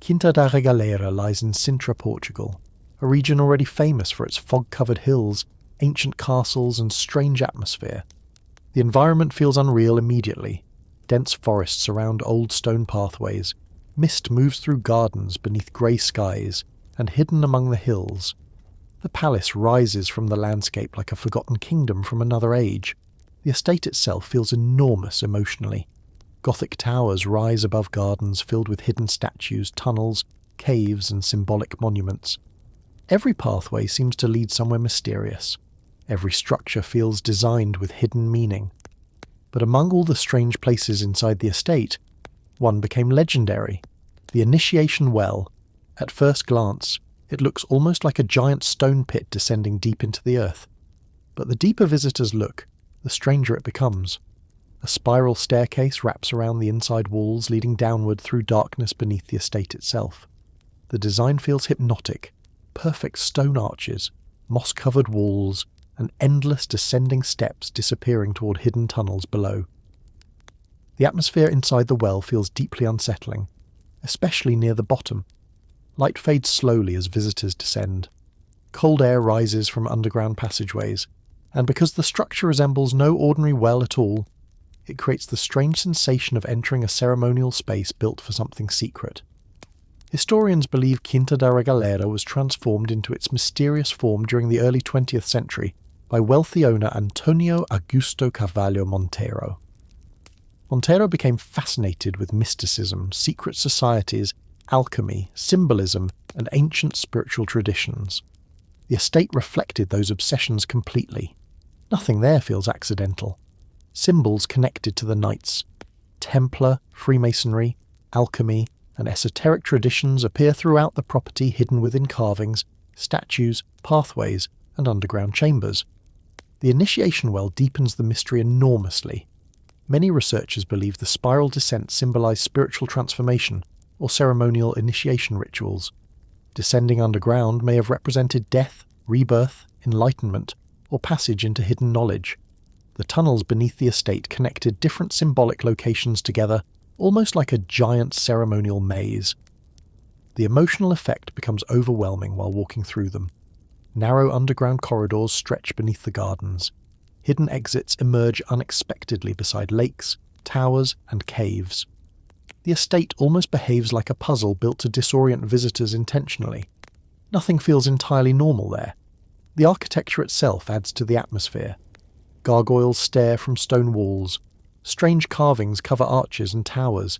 Quinta da Regalera lies in Sintra, Portugal, a region already famous for its fog-covered hills, ancient castles, and strange atmosphere. The environment feels unreal immediately. Dense forests surround old stone pathways, mist moves through gardens beneath grey skies, and hidden among the hills, the palace rises from the landscape like a forgotten kingdom from another age. The estate itself feels enormous emotionally. Gothic towers rise above gardens filled with hidden statues, tunnels, caves, and symbolic monuments. Every pathway seems to lead somewhere mysterious. Every structure feels designed with hidden meaning. But among all the strange places inside the estate, one became legendary. The Initiation Well. At first glance, it looks almost like a giant stone pit descending deep into the earth. But the deeper visitors look, the stranger it becomes. A spiral staircase wraps around the inside walls, leading downward through darkness beneath the estate itself. The design feels hypnotic. Perfect stone arches, moss-covered walls, and endless descending steps disappearing toward hidden tunnels below. The atmosphere inside the well feels deeply unsettling, especially near the bottom. Light fades slowly as visitors descend. Cold air rises from underground passageways, and because the structure resembles no ordinary well at all, it creates the strange sensation of entering a ceremonial space built for something secret. Historians believe Quinta da Regalera was transformed into its mysterious form during the early 20th century by wealthy owner Antonio Augusto Carvalho Monteiro. Montero became fascinated with mysticism, secret societies, alchemy, symbolism, and ancient spiritual traditions. The estate reflected those obsessions completely. Nothing there feels accidental. Symbols connected to the Knights. Templar, Freemasonry, alchemy, and esoteric traditions appear throughout the property, hidden within carvings, statues, pathways, and underground chambers. The initiation well deepens the mystery enormously. Many researchers believe the spiral descent symbolized spiritual transformation or ceremonial initiation rituals. Descending underground may have represented death, rebirth, enlightenment, or passage into hidden knowledge. The tunnels beneath the estate connected different symbolic locations together, almost like a giant ceremonial maze. The emotional effect becomes overwhelming while walking through them. Narrow underground corridors stretch beneath the gardens. Hidden exits emerge unexpectedly beside lakes, towers, and caves. The estate almost behaves like a puzzle built to disorient visitors intentionally. Nothing feels entirely normal there. The architecture itself adds to the atmosphere. Gargoyles stare from stone walls. Strange carvings cover arches and towers.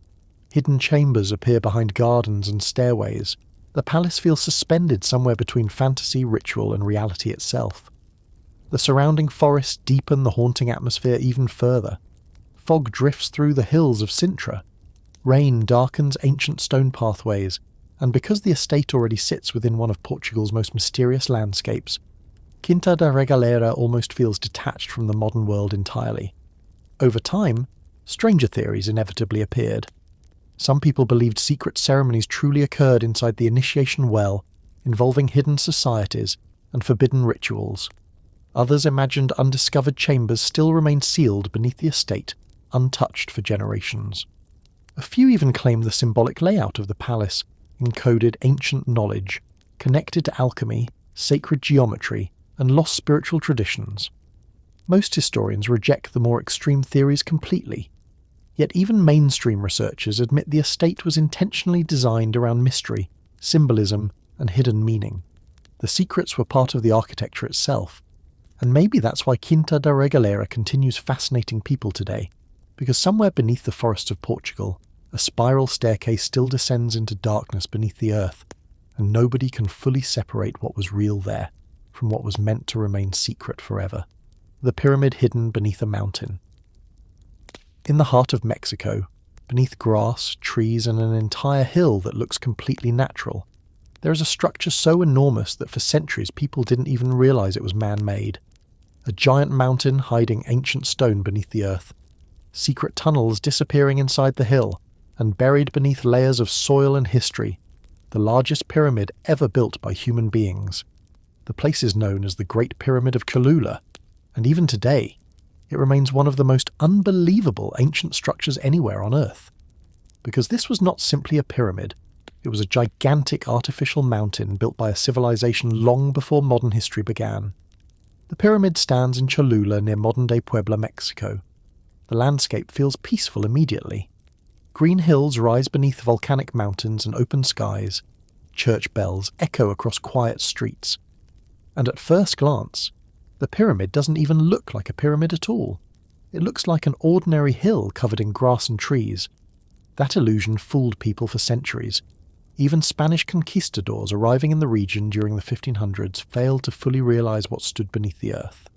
Hidden chambers appear behind gardens and stairways. The palace feels suspended somewhere between fantasy, ritual, and reality itself. The surrounding forests deepen the haunting atmosphere even further. Fog drifts through the hills of Sintra. Rain darkens ancient stone pathways, and because the estate already sits within one of Portugal's most mysterious landscapes, Quinta da Regaleira almost feels detached from the modern world entirely. Over time, stranger theories inevitably appeared. Some people believed secret ceremonies truly occurred inside the initiation well, involving hidden societies and forbidden rituals. Others imagined undiscovered chambers still remained sealed beneath the estate, untouched for generations. A few even claimed the symbolic layout of the palace encoded ancient knowledge, connected to alchemy, sacred geometry, and lost spiritual traditions. Most historians reject the more extreme theories completely. Yet even mainstream researchers admit the estate was intentionally designed around mystery, symbolism, and hidden meaning. The secrets were part of the architecture itself. And maybe that's why Quinta da Regaleira continues fascinating people today, because somewhere beneath the forests of Portugal, a spiral staircase still descends into darkness beneath the earth, and nobody can fully separate what was real there from what was meant to remain secret forever. The pyramid hidden beneath a mountain. In the heart of Mexico, beneath grass, trees, and an entire hill that looks completely natural, there is a structure so enormous that for centuries people didn't even realize it was man-made. A giant mountain hiding ancient stone beneath the earth. Secret tunnels disappearing inside the hill, and buried beneath layers of soil and history. The largest pyramid ever built by human beings. The place is known as the Great Pyramid of Cholula, and even today, it remains one of the most unbelievable ancient structures anywhere on Earth. Because this was not simply a pyramid, it was a gigantic artificial mountain built by a civilization long before modern history began. The pyramid stands in Cholula near modern-day Puebla, Mexico. The landscape feels peaceful immediately. Green hills rise beneath volcanic mountains and open skies. Church bells echo across quiet streets. And at first glance, the pyramid doesn't even look like a pyramid at all. It looks like an ordinary hill covered in grass and trees. That illusion fooled people for centuries. Even Spanish conquistadors arriving in the region during the 1500s failed to fully realize what stood beneath the earth.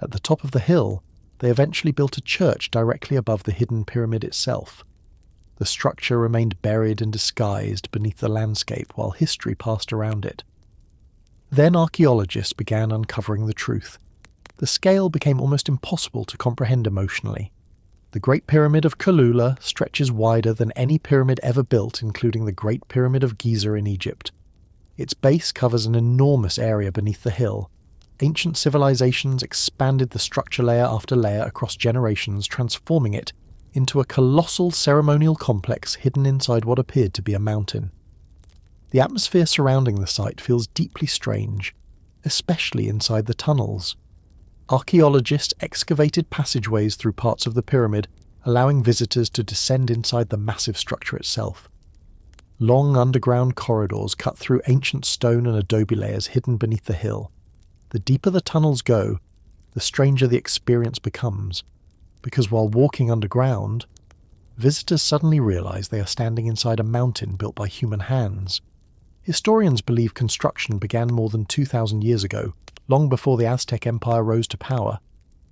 At the top of the hill, they eventually built a church directly above the hidden pyramid itself. The structure remained buried and disguised beneath the landscape while history passed around it. Then archaeologists began uncovering the truth. The scale became almost impossible to comprehend emotionally. The Great Pyramid of Cholula stretches wider than any pyramid ever built, including the Great Pyramid of Giza in Egypt. Its base covers an enormous area beneath the hill. Ancient civilizations expanded the structure layer after layer across generations, transforming it into a colossal ceremonial complex hidden inside what appeared to be a mountain. The atmosphere surrounding the site feels deeply strange, especially inside the tunnels. Archaeologists excavated passageways through parts of the pyramid, allowing visitors to descend inside the massive structure itself. Long underground corridors cut through ancient stone and adobe layers hidden beneath the hill. The deeper the tunnels go, the stranger the experience becomes, because while walking underground, visitors suddenly realize they are standing inside a mountain built by human hands. Historians believe construction began more than 2,000 years ago, long before the Aztec Empire rose to power.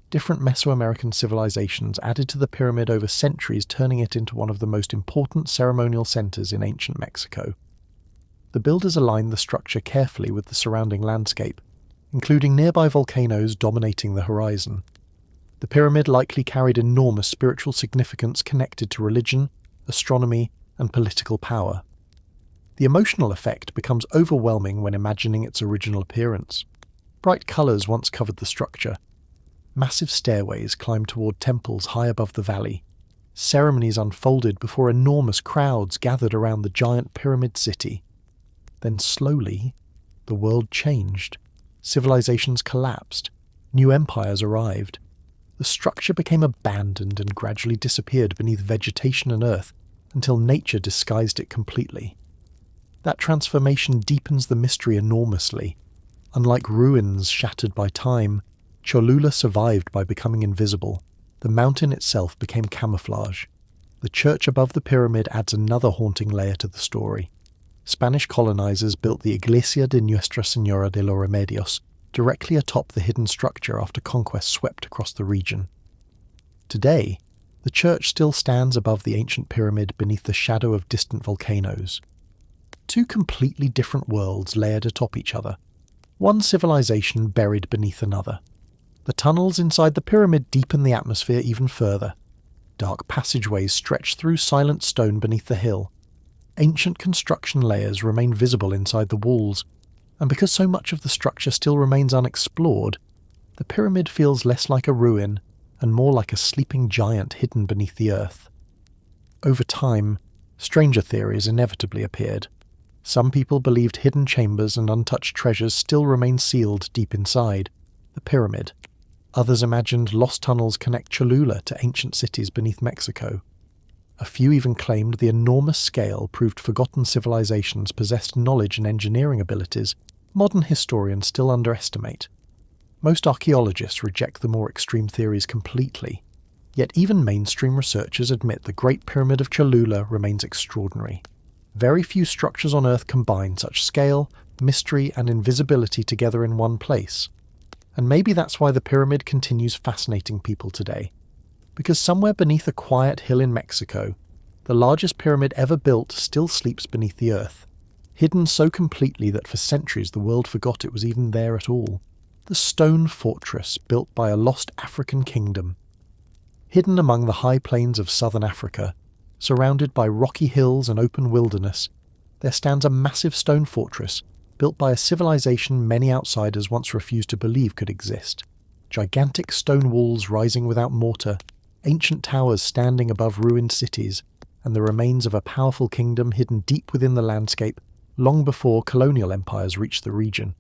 Different Mesoamerican civilizations added to the pyramid over centuries, turning it into one of the most important ceremonial centers in ancient Mexico. The builders aligned the structure carefully with the surrounding landscape, including nearby volcanoes dominating the horizon. The pyramid likely carried enormous spiritual significance connected to religion, astronomy, and political power. The emotional effect becomes overwhelming when imagining its original appearance. Bright colours once covered the structure. Massive stairways climbed toward temples high above the valley. Ceremonies unfolded before enormous crowds gathered around the giant pyramid city. Then slowly, the world changed. Civilizations collapsed. New empires arrived. The structure became abandoned and gradually disappeared beneath vegetation and earth until nature disguised it completely. That transformation deepens the mystery enormously. Unlike ruins shattered by time, Cholula survived by becoming invisible. The mountain itself became camouflage. The church above the pyramid adds another haunting layer to the story. Spanish colonizers built the Iglesia de Nuestra Señora de los Remedios directly atop the hidden structure after conquest swept across the region. Today, the church still stands above the ancient pyramid beneath the shadow of distant volcanoes. Two completely different worlds layered atop each other, one civilization buried beneath another. The tunnels inside the pyramid deepen the atmosphere even further. Dark passageways stretch through silent stone beneath the hill. Ancient construction layers remain visible inside the walls, and because so much of the structure still remains unexplored, the pyramid feels less like a ruin and more like a sleeping giant hidden beneath the earth. Over time, stranger theories inevitably appeared. Some people believed hidden chambers and untouched treasures still remain sealed deep inside the pyramid. Others imagined lost tunnels connect Cholula to ancient cities beneath Mexico. A few even claimed the enormous scale proved forgotten civilizations possessed knowledge and engineering abilities modern historians still underestimate. Most archaeologists reject the more extreme theories completely, yet even mainstream researchers admit the Great Pyramid of Cholula remains extraordinary. Very few structures on Earth combine such scale, mystery, and invisibility together in one place. And maybe that's why the pyramid continues fascinating people today. Because somewhere beneath a quiet hill in Mexico, the largest pyramid ever built still sleeps beneath the earth, hidden so completely that for centuries the world forgot it was even there at all. The stone fortress built by a lost African kingdom. Hidden among the high plains of southern Africa, surrounded by rocky hills and open wilderness, there stands a massive stone fortress built by a civilization many outsiders once refused to believe could exist. Gigantic stone walls rising without mortar, ancient towers standing above ruined cities, and the remains of a powerful kingdom hidden deep within the landscape long before colonial empires reached the region.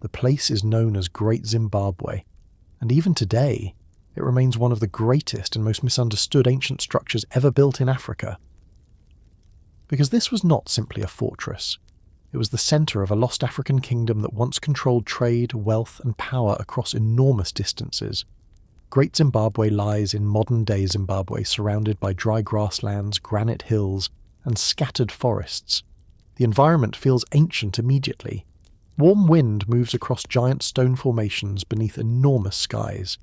The place is known as Great Zimbabwe, and even today, it remains one of the greatest and most misunderstood ancient structures ever built in Africa. Because this was not simply a fortress. It was the centre of a lost African kingdom that once controlled trade, wealth, and power across enormous distances. Great Zimbabwe lies in modern-day Zimbabwe, surrounded by dry grasslands, granite hills, and scattered forests. The environment feels ancient immediately. Warm wind moves across giant stone formations beneath enormous skies.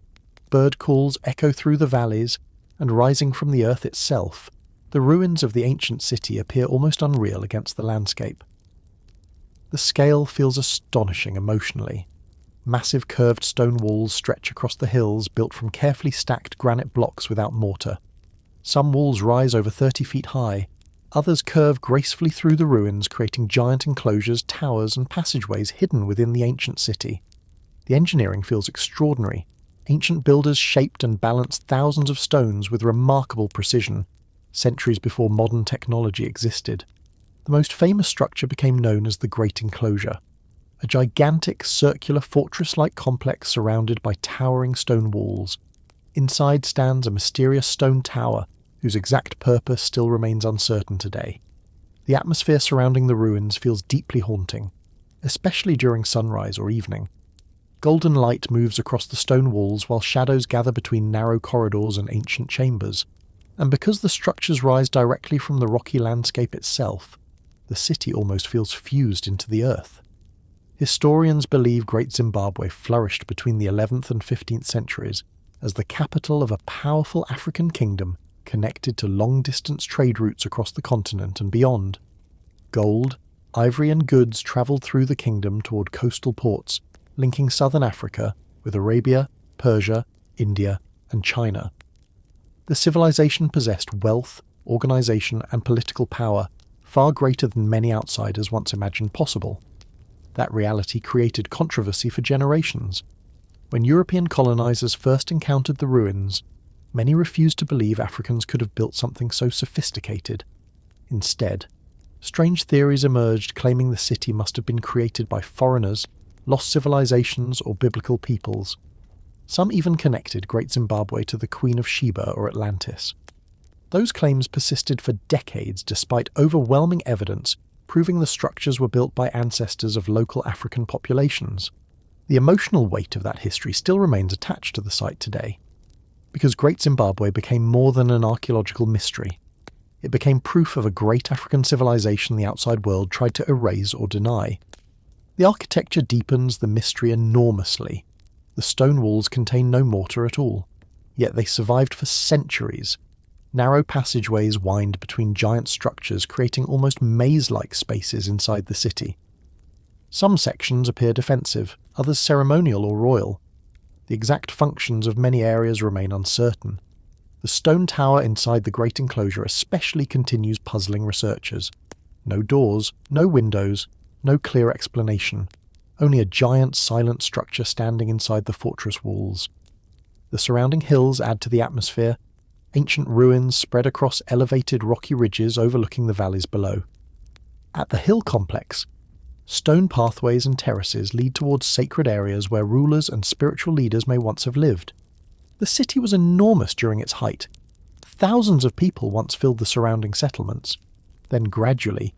Bird calls echo through the valleys, and rising from the earth itself, the ruins of the ancient city appear almost unreal against the landscape. The scale feels astonishing emotionally. Massive curved stone walls stretch across the hills built from carefully stacked granite blocks without mortar. Some walls rise over 30 feet high, others curve gracefully through the ruins, creating giant enclosures, towers, and passageways hidden within the ancient city. The engineering feels extraordinary. Ancient builders shaped and balanced thousands of stones with remarkable precision, centuries before modern technology existed. The most famous structure became known as the Great Enclosure, a gigantic circular fortress-like complex surrounded by towering stone walls. Inside stands a mysterious stone tower whose exact purpose still remains uncertain today. The atmosphere surrounding the ruins feels deeply haunting, especially during sunrise or evening. Golden light moves across the stone walls while shadows gather between narrow corridors and ancient chambers. And because the structures rise directly from the rocky landscape itself, the city almost feels fused into the earth. Historians believe Great Zimbabwe flourished between the 11th and 15th centuries as the capital of a powerful African kingdom connected to long-distance trade routes across the continent and beyond. Gold, ivory and goods travelled through the kingdom toward coastal ports, linking southern Africa with Arabia, Persia, India and China. The civilization possessed wealth, organisation and political power far greater than many outsiders once imagined possible. That reality created controversy for generations. When European colonisers first encountered the ruins, many refused to believe Africans could have built something so sophisticated. Instead, strange theories emerged claiming the city must have been created by foreigners, lost civilizations or biblical peoples. Some even connected Great Zimbabwe to the Queen of Sheba or Atlantis. Those claims persisted for decades despite overwhelming evidence proving the structures were built by ancestors of local African populations. The emotional weight of that history still remains attached to the site today, because Great Zimbabwe became more than an archaeological mystery. It became proof of a great African civilization the outside world tried to erase or deny. The architecture deepens the mystery enormously. The stone walls contain no mortar at all, yet they survived for centuries. Narrow passageways wind between giant structures, creating almost maze-like spaces inside the city. Some sections appear defensive, others ceremonial or royal. The exact functions of many areas remain uncertain. The stone tower inside the great enclosure especially continues puzzling researchers. No doors, no windows, no clear explanation. Only a giant silent structure standing inside the fortress walls. The surrounding hills add to the atmosphere. Ancient ruins spread across elevated rocky ridges overlooking the valleys below. At the hill complex, stone pathways and terraces lead towards sacred areas where rulers and spiritual leaders may once have lived. The city was enormous during its height. Thousands of people once filled the surrounding settlements. Then gradually,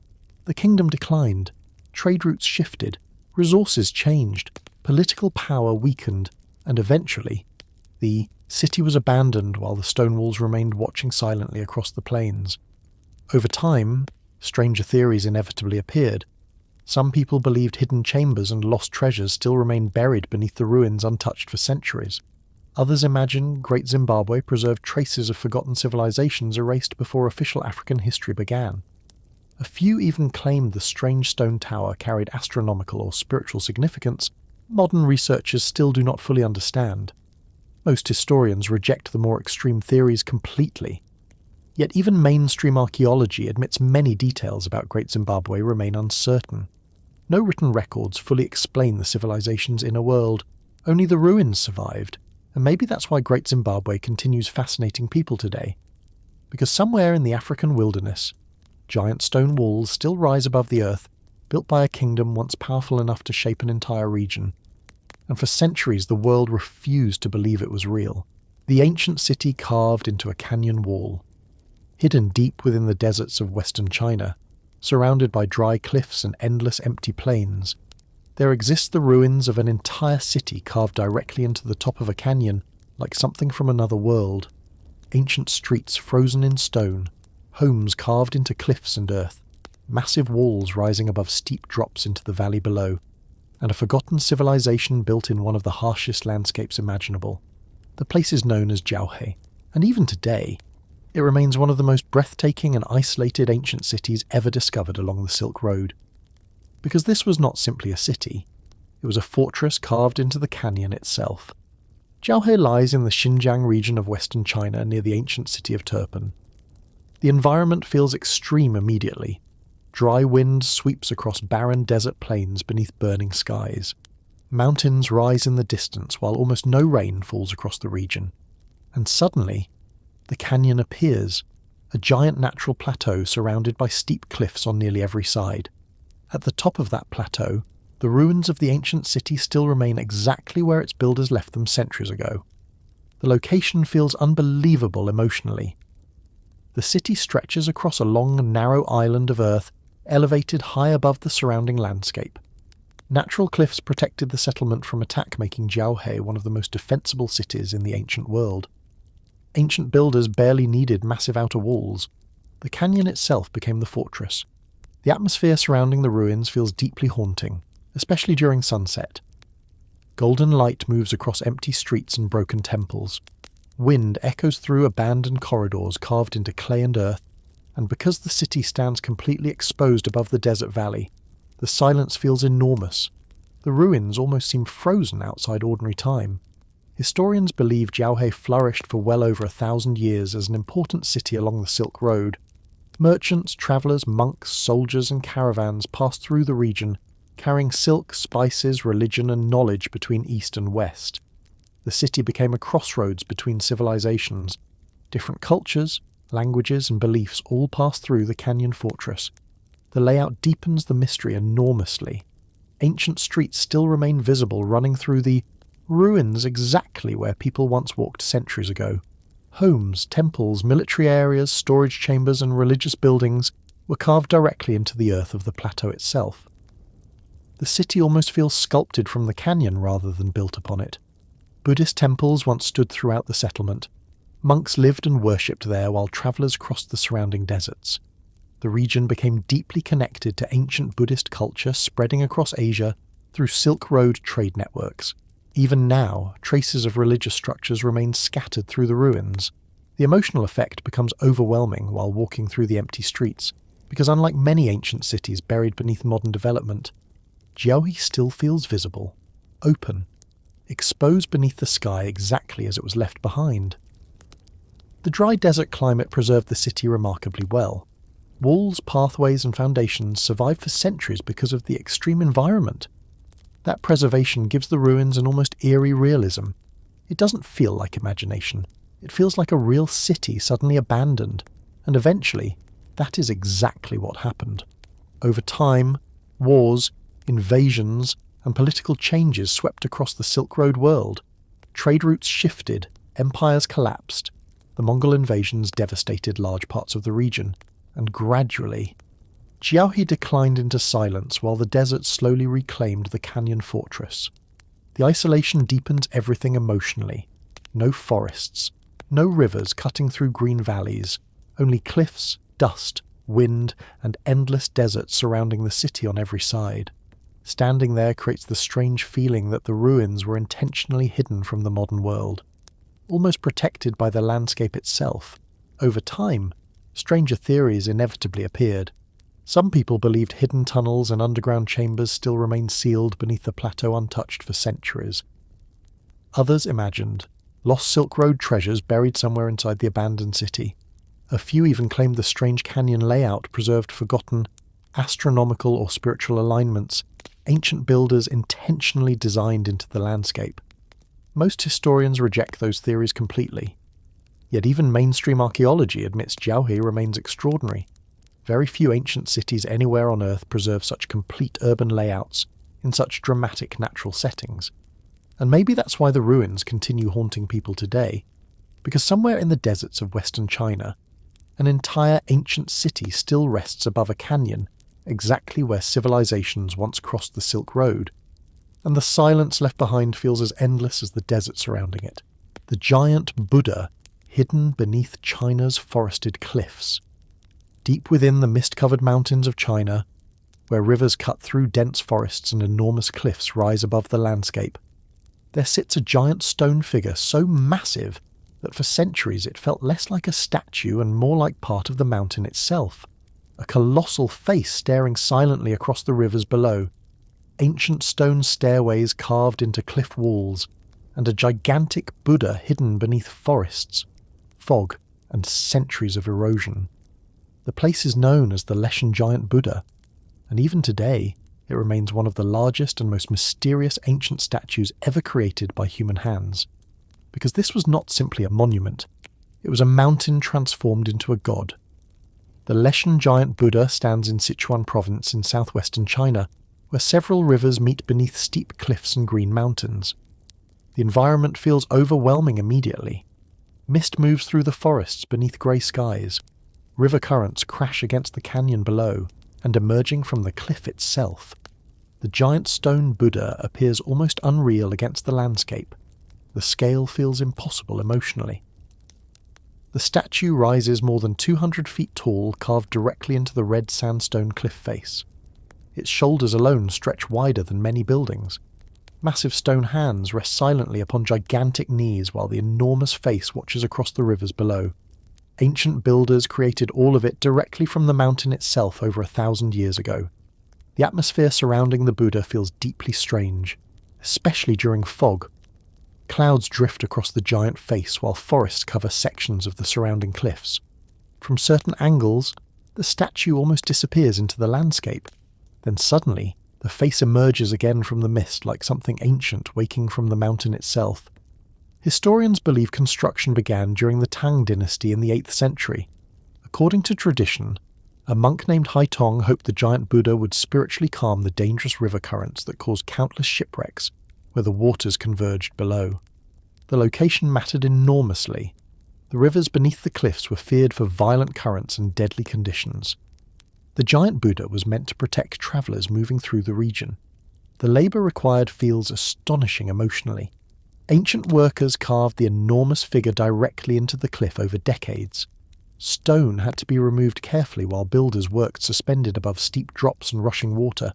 the kingdom declined, trade routes shifted, resources changed, political power weakened, and eventually, the city was abandoned while the stone walls remained watching silently across the plains. Over time, stranger theories inevitably appeared. Some people believed hidden chambers and lost treasures still remained buried beneath the ruins untouched for centuries. Others imagined Great Zimbabwe preserved traces of forgotten civilizations erased before official African history began. A few even claimed the strange stone tower carried astronomical or spiritual significance modern researchers still do not fully understand. Most historians reject the more extreme theories completely. Yet even mainstream archaeology admits many details about Great Zimbabwe remain uncertain. No written records fully explain the civilization's inner world. Only the ruins survived, and maybe that's why Great Zimbabwe continues fascinating people today. Because somewhere in the African wilderness, giant stone walls still rise above the earth, built by a kingdom once powerful enough to shape an entire region. And for centuries the world refused to believe it was real. The ancient city carved into a canyon wall. Hidden deep within the deserts of western China, surrounded by dry cliffs and endless empty plains, there exist the ruins of an entire city carved directly into the top of a canyon, like something from another world. Ancient streets frozen in stone, homes carved into cliffs and earth, massive walls rising above steep drops into the valley below, and a forgotten civilization built in one of the harshest landscapes imaginable. The place is known as Jiaohe, and even today, it remains one of the most breathtaking and isolated ancient cities ever discovered along the Silk Road. Because this was not simply a city, it was a fortress carved into the canyon itself. Jiaohe lies in the Xinjiang region of western China near the ancient city of Turpan. The environment feels extreme immediately. Dry wind sweeps across barren desert plains beneath burning skies. Mountains rise in the distance while almost no rain falls across the region. And suddenly, the canyon appears, a giant natural plateau surrounded by steep cliffs on nearly every side. At the top of that plateau, the ruins of the ancient city still remain exactly where its builders left them centuries ago. The location feels unbelievable emotionally. The city stretches across a long, narrow island of earth, elevated high above the surrounding landscape. Natural cliffs protected the settlement from attack, making Jiaohe one of the most defensible cities in the ancient world. ancient builders barely needed massive outer walls. The canyon itself became the fortress. The atmosphere surrounding the ruins feels deeply haunting, especially during sunset. Golden light moves across empty streets and broken temples. Wind echoes through abandoned corridors carved into clay and earth, and because the city stands completely exposed above the desert valley, the silence feels enormous. The ruins almost seem frozen outside ordinary time. Historians believe Jiaohe flourished for well over 1,000 years as an important city along the Silk Road. Merchants, travellers, monks, soldiers and caravans passed through the region, carrying silk, spices, religion and knowledge between east and west. The city became a crossroads between civilizations. Different cultures, languages and beliefs all pass through the canyon fortress. The layout deepens the mystery enormously. Ancient streets still remain visible, running through the ruins exactly where people once walked centuries ago. Homes, temples, military areas, storage chambers and religious buildings were carved directly into the earth of the plateau itself. The city almost feels sculpted from the canyon rather than built upon it. Buddhist temples once stood throughout the settlement. Monks lived and worshipped there while travellers crossed the surrounding deserts. The region became deeply connected to ancient Buddhist culture spreading across Asia through Silk Road trade networks. Even now, traces of religious structures remain scattered through the ruins. The emotional effect becomes overwhelming while walking through the empty streets, because unlike many ancient cities buried beneath modern development, Jiaohe still feels visible, open, exposed beneath the sky exactly as it was left behind. The dry desert climate preserved the city remarkably well. Walls, pathways and foundations survived for centuries because of the extreme environment. That preservation gives the ruins an almost eerie realism. It doesn't feel like imagination. It feels like a real city suddenly abandoned, and eventually, that is exactly what happened. Over time, wars, invasions, and political changes swept across the Silk Road world. Trade routes shifted, empires collapsed. The Mongol invasions devastated large parts of the region, and gradually, Jiaohe declined into silence while the desert slowly reclaimed the canyon fortress. The isolation deepens everything emotionally. No forests, no rivers cutting through green valleys, only cliffs, dust, wind, and endless desert surrounding the city on every side. Standing there creates the strange feeling that the ruins were intentionally hidden from the modern world, almost protected by the landscape itself. Over time, stranger theories inevitably appeared. Some people believed hidden tunnels and underground chambers still remained sealed beneath the plateau untouched for centuries. Others imagined lost Silk Road treasures buried somewhere inside the abandoned city. A few even claimed the strange canyon layout preserved forgotten astronomical or spiritual alignments ancient builders intentionally designed into the landscape. Most historians reject those theories completely. Yet even mainstream archaeology admits Jiaohe remains extraordinary. Very few ancient cities anywhere on Earth preserve such complete urban layouts in such dramatic natural settings. And maybe that's why the ruins continue haunting people today, because somewhere in the deserts of western China, an entire ancient city still rests above a canyon, exactly where civilizations once crossed the Silk Road, and the silence left behind feels as endless as the desert surrounding it. The giant Buddha hidden beneath China's forested cliffs. Deep within the mist-covered mountains of China, where rivers cut through dense forests and enormous cliffs rise above the landscape, there sits a giant stone figure so massive that for centuries it felt less like a statue and more like part of the mountain itself. A colossal face staring silently across the rivers below, ancient stone stairways carved into cliff walls, and a gigantic Buddha hidden beneath forests, fog, and centuries of erosion. The place is known as the Leshan Giant Buddha, and even today it remains one of the largest and most mysterious ancient statues ever created by human hands. Because this was not simply a monument, it was a mountain transformed into a god. The Leshan Giant Buddha stands in Sichuan province in southwestern China, where several rivers meet beneath steep cliffs and green mountains. The environment feels overwhelming immediately. Mist moves through the forests beneath grey skies. River currents crash against the canyon below, and emerging from the cliff itself, the giant stone Buddha appears almost unreal against the landscape. The scale feels impossible emotionally. The statue rises more than 200 feet tall, carved directly into the red sandstone cliff face. Its shoulders alone stretch wider than many buildings. Massive stone hands rest silently upon gigantic knees while the enormous face watches across the rivers below. Ancient builders created all of it directly from the mountain itself over 1,000 years ago. The atmosphere surrounding the Buddha feels deeply strange, especially during fog. Clouds drift across the giant face while forests cover sections of the surrounding cliffs. From certain angles, the statue almost disappears into the landscape. Then suddenly, the face emerges again from the mist like something ancient waking from the mountain itself. Historians believe construction began during the Tang dynasty in the 8th century. According to tradition, a monk named Haitong hoped the giant Buddha would spiritually calm the dangerous river currents that caused countless shipwrecks where the waters converged below. The location mattered enormously. The rivers beneath the cliffs were feared for violent currents and deadly conditions. The giant Buddha was meant to protect travellers moving through the region. The labour required feels astonishing emotionally. Ancient workers carved the enormous figure directly into the cliff over decades. Stone had to be removed carefully while builders worked suspended above steep drops and rushing water.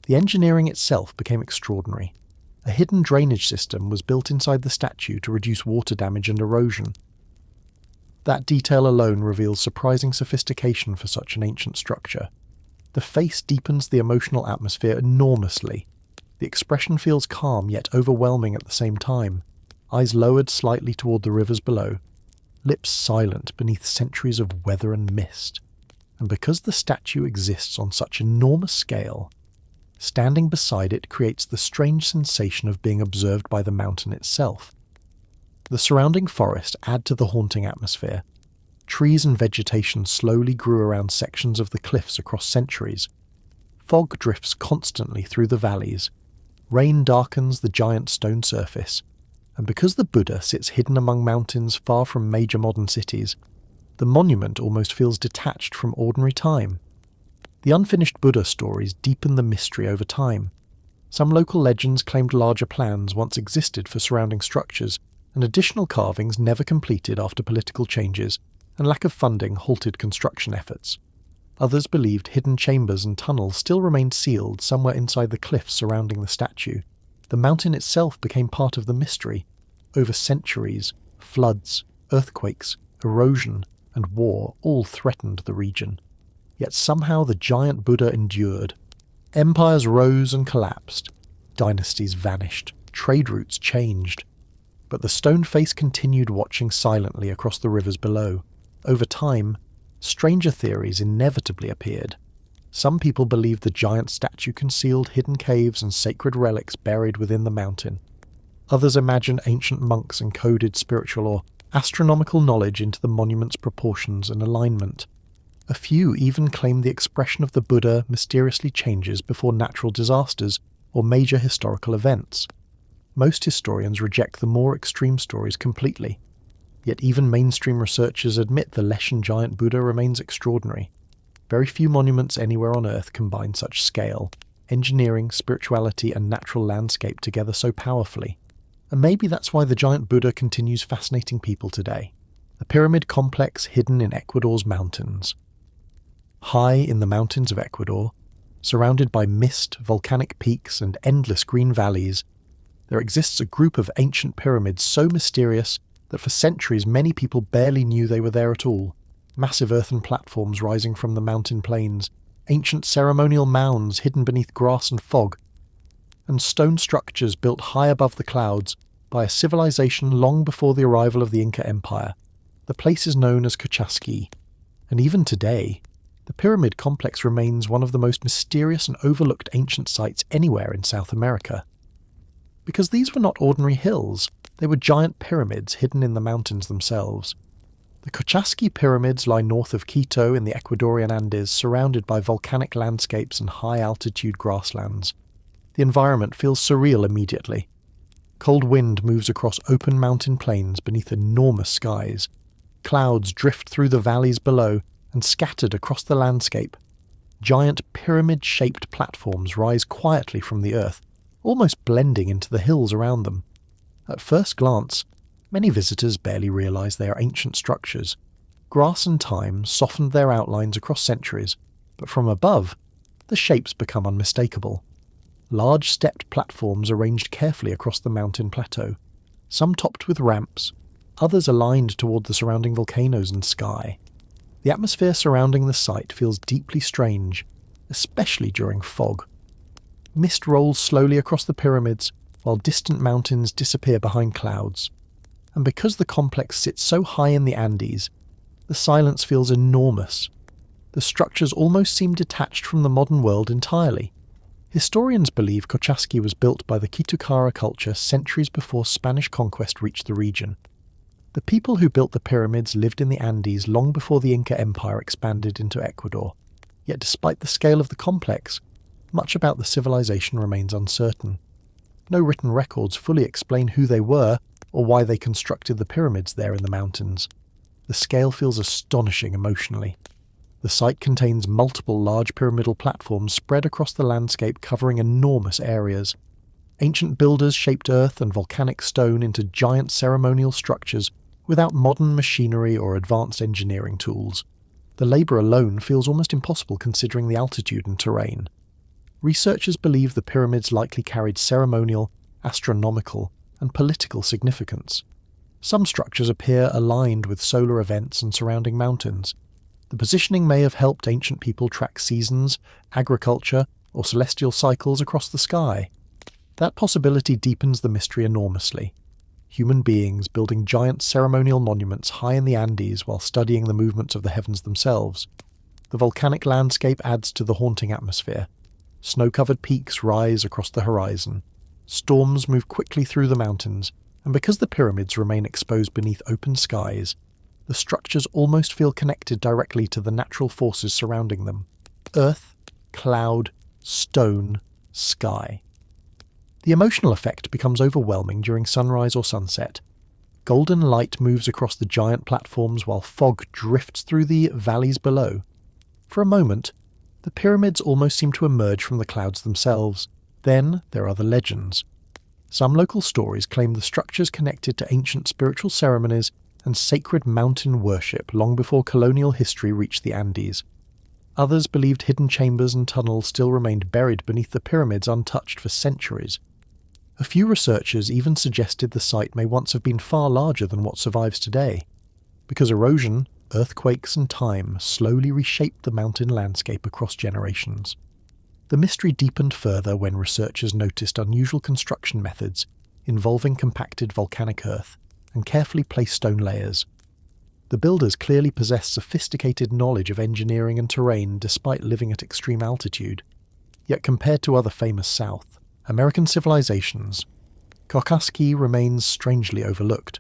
The engineering itself became extraordinary. A hidden drainage system was built inside the statue to reduce water damage and erosion. That detail alone reveals surprising sophistication for such an ancient structure. The face deepens the emotional atmosphere enormously. The expression feels calm yet overwhelming at the same time, eyes lowered slightly toward the rivers below, lips silent beneath centuries of weather and mist. And because the statue exists on such enormous scale, standing beside it creates the strange sensation of being observed by the mountain itself. The surrounding forest add to the haunting atmosphere. Trees and vegetation slowly grew around sections of the cliffs across centuries. Fog drifts constantly through the valleys. Rain darkens the giant stone surface. And because the Buddha sits hidden among mountains far from major modern cities, the monument almost feels detached from ordinary time. The unfinished Buddha stories deepen the mystery over time. Some local legends claimed larger plans once existed for surrounding structures, and additional carvings never completed after political changes and lack of funding halted construction efforts. Others believed hidden chambers and tunnels still remained sealed somewhere inside the cliffs surrounding the statue. The mountain itself became part of the mystery. Over centuries, floods, earthquakes, erosion, and war all threatened the region. Yet somehow the giant Buddha endured. Empires rose and collapsed. Dynasties vanished. Trade routes changed. But the stone face continued watching silently across the rivers below. Over time, stranger theories inevitably appeared. Some people believed the giant statue concealed hidden caves and sacred relics buried within the mountain. Others imagined ancient monks encoded spiritual or astronomical knowledge into the monument's proportions and alignment. A few even claimed the expression of the Buddha mysteriously changes before natural disasters or major historical events. Most historians reject the more extreme stories completely. Yet even mainstream researchers admit the Leshan giant Buddha remains extraordinary. Very few monuments anywhere on Earth combine such scale, engineering, spirituality, and natural landscape together so powerfully. And maybe that's why the giant Buddha continues fascinating people today. The pyramid complex hidden in Ecuador's mountains. High in the mountains of Ecuador, surrounded by mist, volcanic peaks, and endless green valleys, there exists a group of ancient pyramids so mysterious that for centuries many people barely knew they were there at all. Massive earthen platforms rising from the mountain plains, ancient ceremonial mounds hidden beneath grass and fog, and stone structures built high above the clouds by a civilization long before the arrival of the Inca Empire. The place is known as Cochasqui, and even today, the pyramid complex remains one of the most mysterious and overlooked ancient sites anywhere in South America. Because these were not ordinary hills, they were giant pyramids hidden in the mountains themselves. The Cochasqui pyramids lie north of Quito in the Ecuadorian Andes, surrounded by volcanic landscapes and high-altitude grasslands. The environment feels surreal immediately. Cold wind moves across open mountain plains beneath enormous skies. Clouds drift through the valleys below and scattered across the landscape. Giant pyramid-shaped platforms rise quietly from the earth, almost blending into the hills around them. At first glance, Many visitors barely realise they are ancient structures. Grass and time softened their outlines across centuries, but from above, the shapes become unmistakable. Large stepped platforms arranged carefully across the mountain plateau, some topped with ramps, others aligned toward the surrounding volcanoes and sky. The atmosphere surrounding the site feels deeply strange, especially during fog. Mist rolls slowly across the pyramids, while distant mountains disappear behind clouds. And because the complex sits so high in the Andes, the silence feels enormous. The structures almost seem detached from the modern world entirely. Historians believe Cochasqui was built by the Quitukara culture centuries before Spanish conquest reached the region. The people who built the pyramids lived in the Andes long before the Inca Empire expanded into Ecuador. Yet despite the scale of the complex, much about the civilization remains uncertain. No written records fully explain who they were or why they constructed the pyramids there in the mountains. The scale feels astonishing emotionally. The site contains multiple large pyramidal platforms spread across the landscape covering enormous areas. Ancient builders shaped earth and volcanic stone into giant ceremonial structures without modern machinery or advanced engineering tools. The labour alone feels almost impossible considering the altitude and terrain. Researchers believe the pyramids likely carried ceremonial, astronomical, and political significance. Some structures appear aligned with solar events and surrounding mountains. The positioning may have helped ancient people track seasons, agriculture, or celestial cycles across the sky. That possibility deepens the mystery enormously. Human beings building giant ceremonial monuments high in the Andes while studying the movements of the heavens themselves. The volcanic landscape adds to the haunting atmosphere. Snow-covered peaks rise across the horizon. Storms move quickly through the mountains, and because the pyramids remain exposed beneath open skies, the structures almost feel connected directly to the natural forces surrounding them. Earth, cloud, stone, sky. The emotional effect becomes overwhelming during sunrise or sunset. Golden light moves across the giant platforms while fog drifts through the valleys below. For a moment, the pyramids almost seem to emerge from the clouds themselves. Then there are the legends. Some local stories claim the structures connected to ancient spiritual ceremonies and sacred mountain worship long before colonial history reached the Andes. Others believed hidden chambers and tunnels still remained buried beneath the pyramids untouched for centuries. A few researchers even suggested the site may once have been far larger than what survives today, because erosion, earthquakes and time slowly reshaped the mountain landscape across generations. The mystery deepened further when researchers noticed unusual construction methods involving compacted volcanic earth and carefully placed stone layers. The builders clearly possessed sophisticated knowledge of engineering and terrain despite living at extreme altitude. Yet compared to other famous South American civilizations, Cochasqui remains strangely overlooked,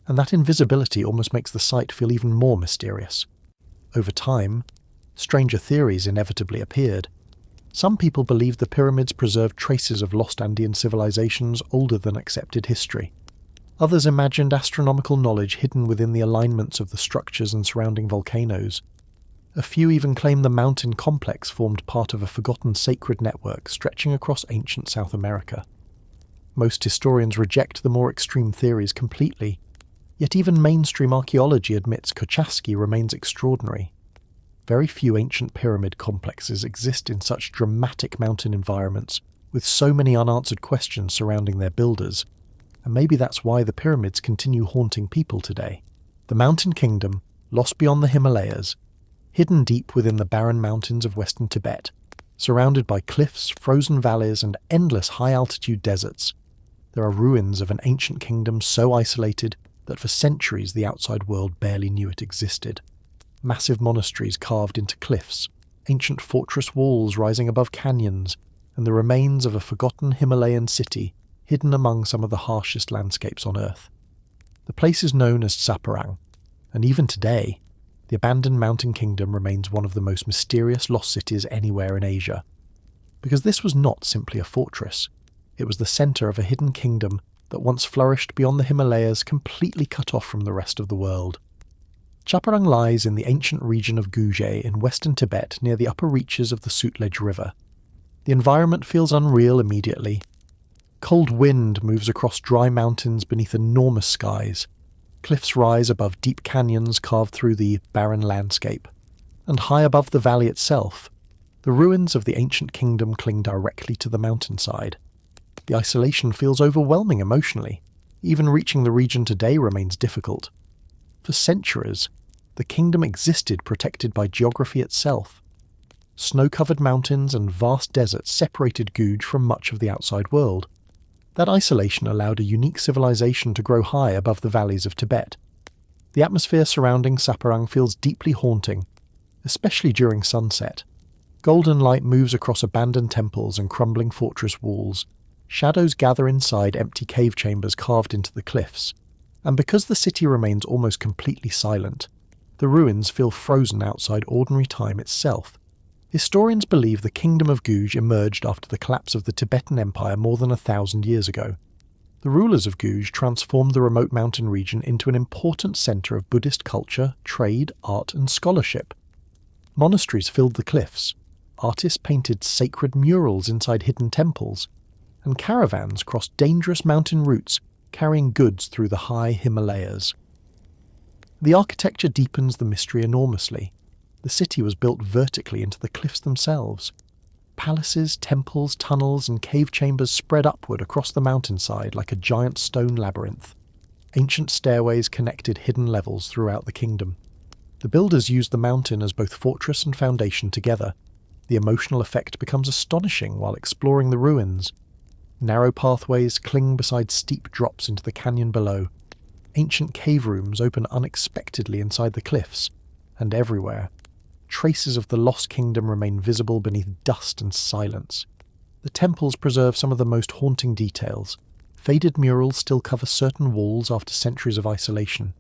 and that invisibility almost makes the site feel even more mysterious. Over time, stranger theories inevitably appeared. Some people believed the pyramids preserved traces of lost Andean civilizations older than accepted history. Others imagined astronomical knowledge hidden within the alignments of the structures and surrounding volcanoes. A few even claimed the mountain complex formed part of a forgotten sacred network stretching across ancient South America. Most historians reject the more extreme theories completely, yet even mainstream archaeology admits Cochasqui remains extraordinary. Very few ancient pyramid complexes exist in such dramatic mountain environments, with so many unanswered questions surrounding their builders, and maybe that's why the pyramids continue haunting people today. The mountain kingdom, lost beyond the Himalayas, hidden deep within the barren mountains of western Tibet, surrounded by cliffs, frozen valleys, and endless high-altitude deserts. There are ruins of an ancient kingdom so isolated that for centuries the outside world barely knew it existed. Massive monasteries carved into cliffs, ancient fortress walls rising above canyons, and the remains of a forgotten Himalayan city hidden among some of the harshest landscapes on Earth. The place is known as Saparang, and even today, the abandoned mountain kingdom remains one of the most mysterious lost cities anywhere in Asia. Because this was not simply a fortress, it was the centre of a hidden kingdom that once flourished beyond the Himalayas, completely cut off from the rest of the world. Chaparang lies in the ancient region of Guje in western Tibet near the upper reaches of the Sutlej River. The environment feels unreal immediately. Cold wind moves across dry mountains beneath enormous skies. Cliffs rise above deep canyons carved through the barren landscape. And high above the valley itself, the ruins of the ancient kingdom cling directly to the mountainside. The isolation feels overwhelming emotionally. Even reaching the region today remains difficult. For centuries, the kingdom existed protected by geography itself. Snow-covered mountains and vast deserts separated Guj from much of the outside world. That isolation allowed a unique civilization to grow high above the valleys of Tibet. The atmosphere surrounding Saparang feels deeply haunting, especially during sunset. Golden light moves across abandoned temples and crumbling fortress walls. Shadows gather inside empty cave chambers carved into the cliffs. And because the city remains almost completely silent, the ruins feel frozen outside ordinary time itself. Historians believe the Kingdom of Guj emerged after the collapse of the Tibetan Empire more than 1,000 years ago. The rulers of Guj transformed the remote mountain region into an important centre of Buddhist culture, trade, art and scholarship. Monasteries filled the cliffs, artists painted sacred murals inside hidden temples, and caravans crossed dangerous mountain routes carrying goods through the high Himalayas. The architecture deepens the mystery enormously. The city was built vertically into the cliffs themselves. Palaces, temples, tunnels, and cave chambers spread upward across the mountainside like a giant stone labyrinth. Ancient stairways connected hidden levels throughout the kingdom. The builders used the mountain as both fortress and foundation together. The emotional effect becomes astonishing while exploring the ruins. Narrow pathways cling beside steep drops into the canyon below. Ancient cave rooms open unexpectedly inside the cliffs, and everywhere, traces of the lost kingdom remain visible beneath dust and silence. The temples preserve some of the most haunting details. Faded murals still cover certain walls after centuries of isolation.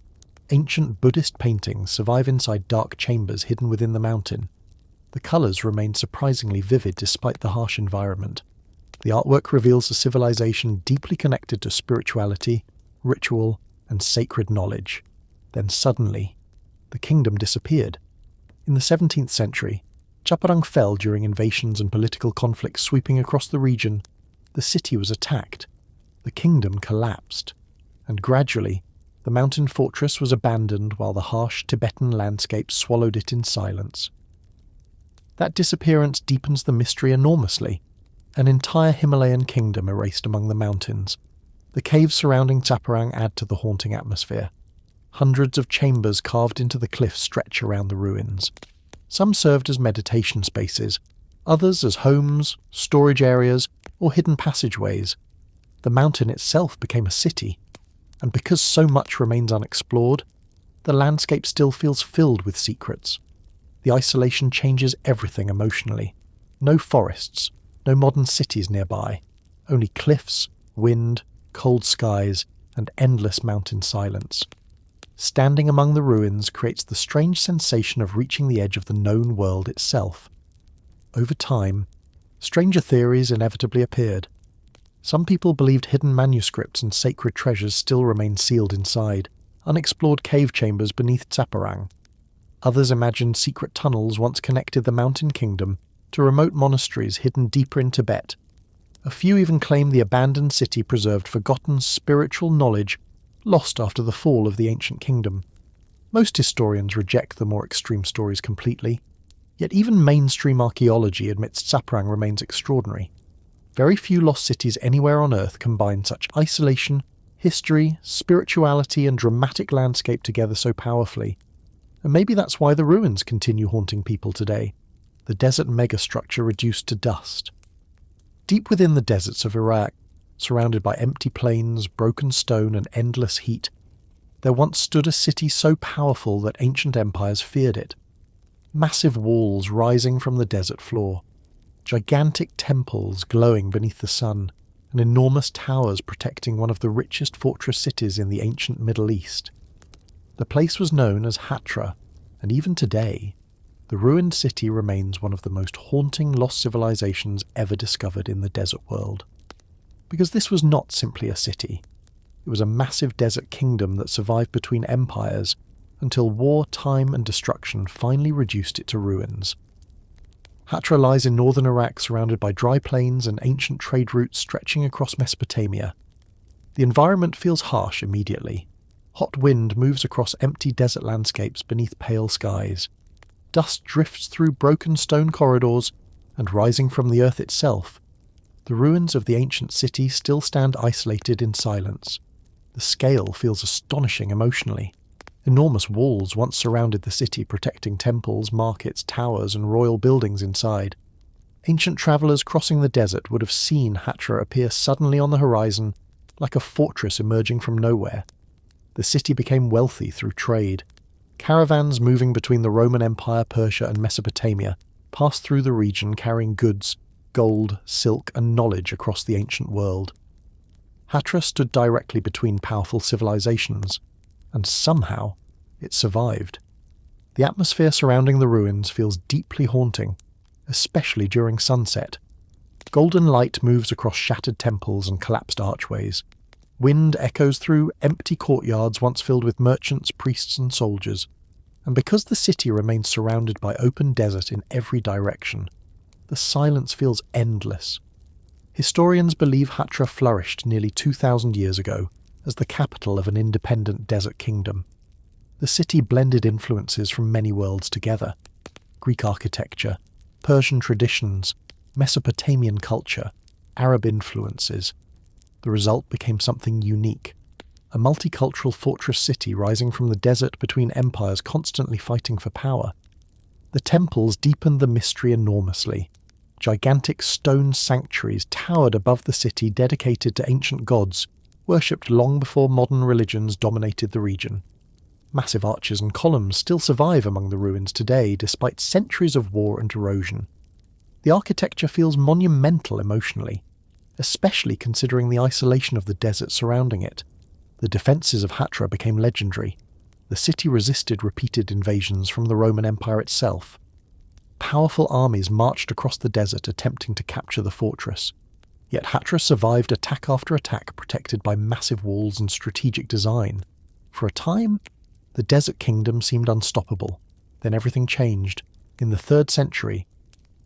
Ancient Buddhist paintings survive inside dark chambers hidden within the mountain. The colours remain surprisingly vivid despite the harsh environment. The artwork reveals a civilization deeply connected to spirituality, ritual, and sacred knowledge. Then suddenly, the kingdom disappeared. In the 17th century, Chaparang fell during invasions and political conflicts sweeping across the region. The city was attacked. The kingdom collapsed. And gradually, the mountain fortress was abandoned while the harsh Tibetan landscape swallowed it in silence. That disappearance deepens the mystery enormously. An entire Himalayan kingdom erased among the mountains. The caves surrounding Chaparang add to the haunting atmosphere. Hundreds of chambers carved into the cliffs stretch around the ruins. Some served as meditation spaces, others as homes, storage areas, or hidden passageways. The mountain itself became a city, and because so much remains unexplored, the landscape still feels filled with secrets. The isolation changes everything emotionally. No forests, no modern cities nearby, only cliffs, wind, cold skies, and endless mountain silence. Standing among the ruins creates the strange sensation of reaching the edge of the known world itself. Over time, stranger theories inevitably appeared. Some people believed hidden manuscripts and sacred treasures still remained sealed inside, unexplored cave chambers beneath Chaparang. Others imagined secret tunnels once connected the mountain kingdom to remote monasteries hidden deeper in Tibet. A few even claimed the abandoned city preserved forgotten spiritual knowledge lost after the fall of the ancient kingdom. Most historians reject the more extreme stories completely, yet even mainstream archaeology admits Saparang remains extraordinary. Very few lost cities anywhere on Earth combine such isolation, history, spirituality and dramatic landscape together so powerfully. And maybe that's why the ruins continue haunting people today, the desert megastructure reduced to dust. Deep within the deserts of Iraq, surrounded by empty plains, broken stone and endless heat, there once stood a city so powerful that ancient empires feared it. Massive walls rising from the desert floor, gigantic temples glowing beneath the sun, and enormous towers protecting one of the richest fortress cities in the ancient Middle East. The place was known as Hatra, and even today, the ruined city remains one of the most haunting lost civilizations ever discovered in the desert world. Because this was not simply a city. It was a massive desert kingdom that survived between empires until war, time and destruction finally reduced it to ruins. Hatra lies in northern Iraq, surrounded by dry plains and ancient trade routes stretching across Mesopotamia. The environment feels harsh immediately. Hot wind moves across empty desert landscapes beneath pale skies. Dust drifts through broken stone corridors, and rising from the earth itself, the ruins of the ancient city still stand isolated in silence. The scale feels astonishing emotionally. Enormous walls once surrounded the city, protecting temples, markets, towers, and royal buildings inside. Ancient travellers crossing the desert would have seen Hatra appear suddenly on the horizon, like a fortress emerging from nowhere. The city became wealthy through trade. Caravans moving between the Roman Empire, Persia, and Mesopotamia passed through the region carrying goods, gold, silk, and knowledge across the ancient world. Hatra stood directly between powerful civilizations, and somehow it survived. The atmosphere surrounding the ruins feels deeply haunting, especially during sunset. Golden light moves across shattered temples and collapsed archways. Wind echoes through empty courtyards once filled with merchants, priests, and soldiers. And because the city remains surrounded by open desert in every direction, the silence feels endless. Historians believe Hatra flourished nearly 2,000 years ago as the capital of an independent desert kingdom. The city blended influences from many worlds together: Greek architecture, Persian traditions, Mesopotamian culture, Arab influences. The result became something unique: a multicultural fortress city rising from the desert between empires constantly fighting for power. The temples deepened the mystery enormously. Gigantic stone sanctuaries towered above the city, dedicated to ancient gods, worshipped long before modern religions dominated the region. Massive arches and columns still survive among the ruins today, despite centuries of war and erosion. The architecture feels monumental emotionally, especially considering the isolation of the desert surrounding it. The defences of Hatra became legendary. The city resisted repeated invasions from the Roman Empire itself. Powerful armies marched across the desert attempting to capture the fortress. Yet Hatra survived attack after attack, protected by massive walls and strategic design. For a time, the desert kingdom seemed unstoppable. Then everything changed. In the 3rd century,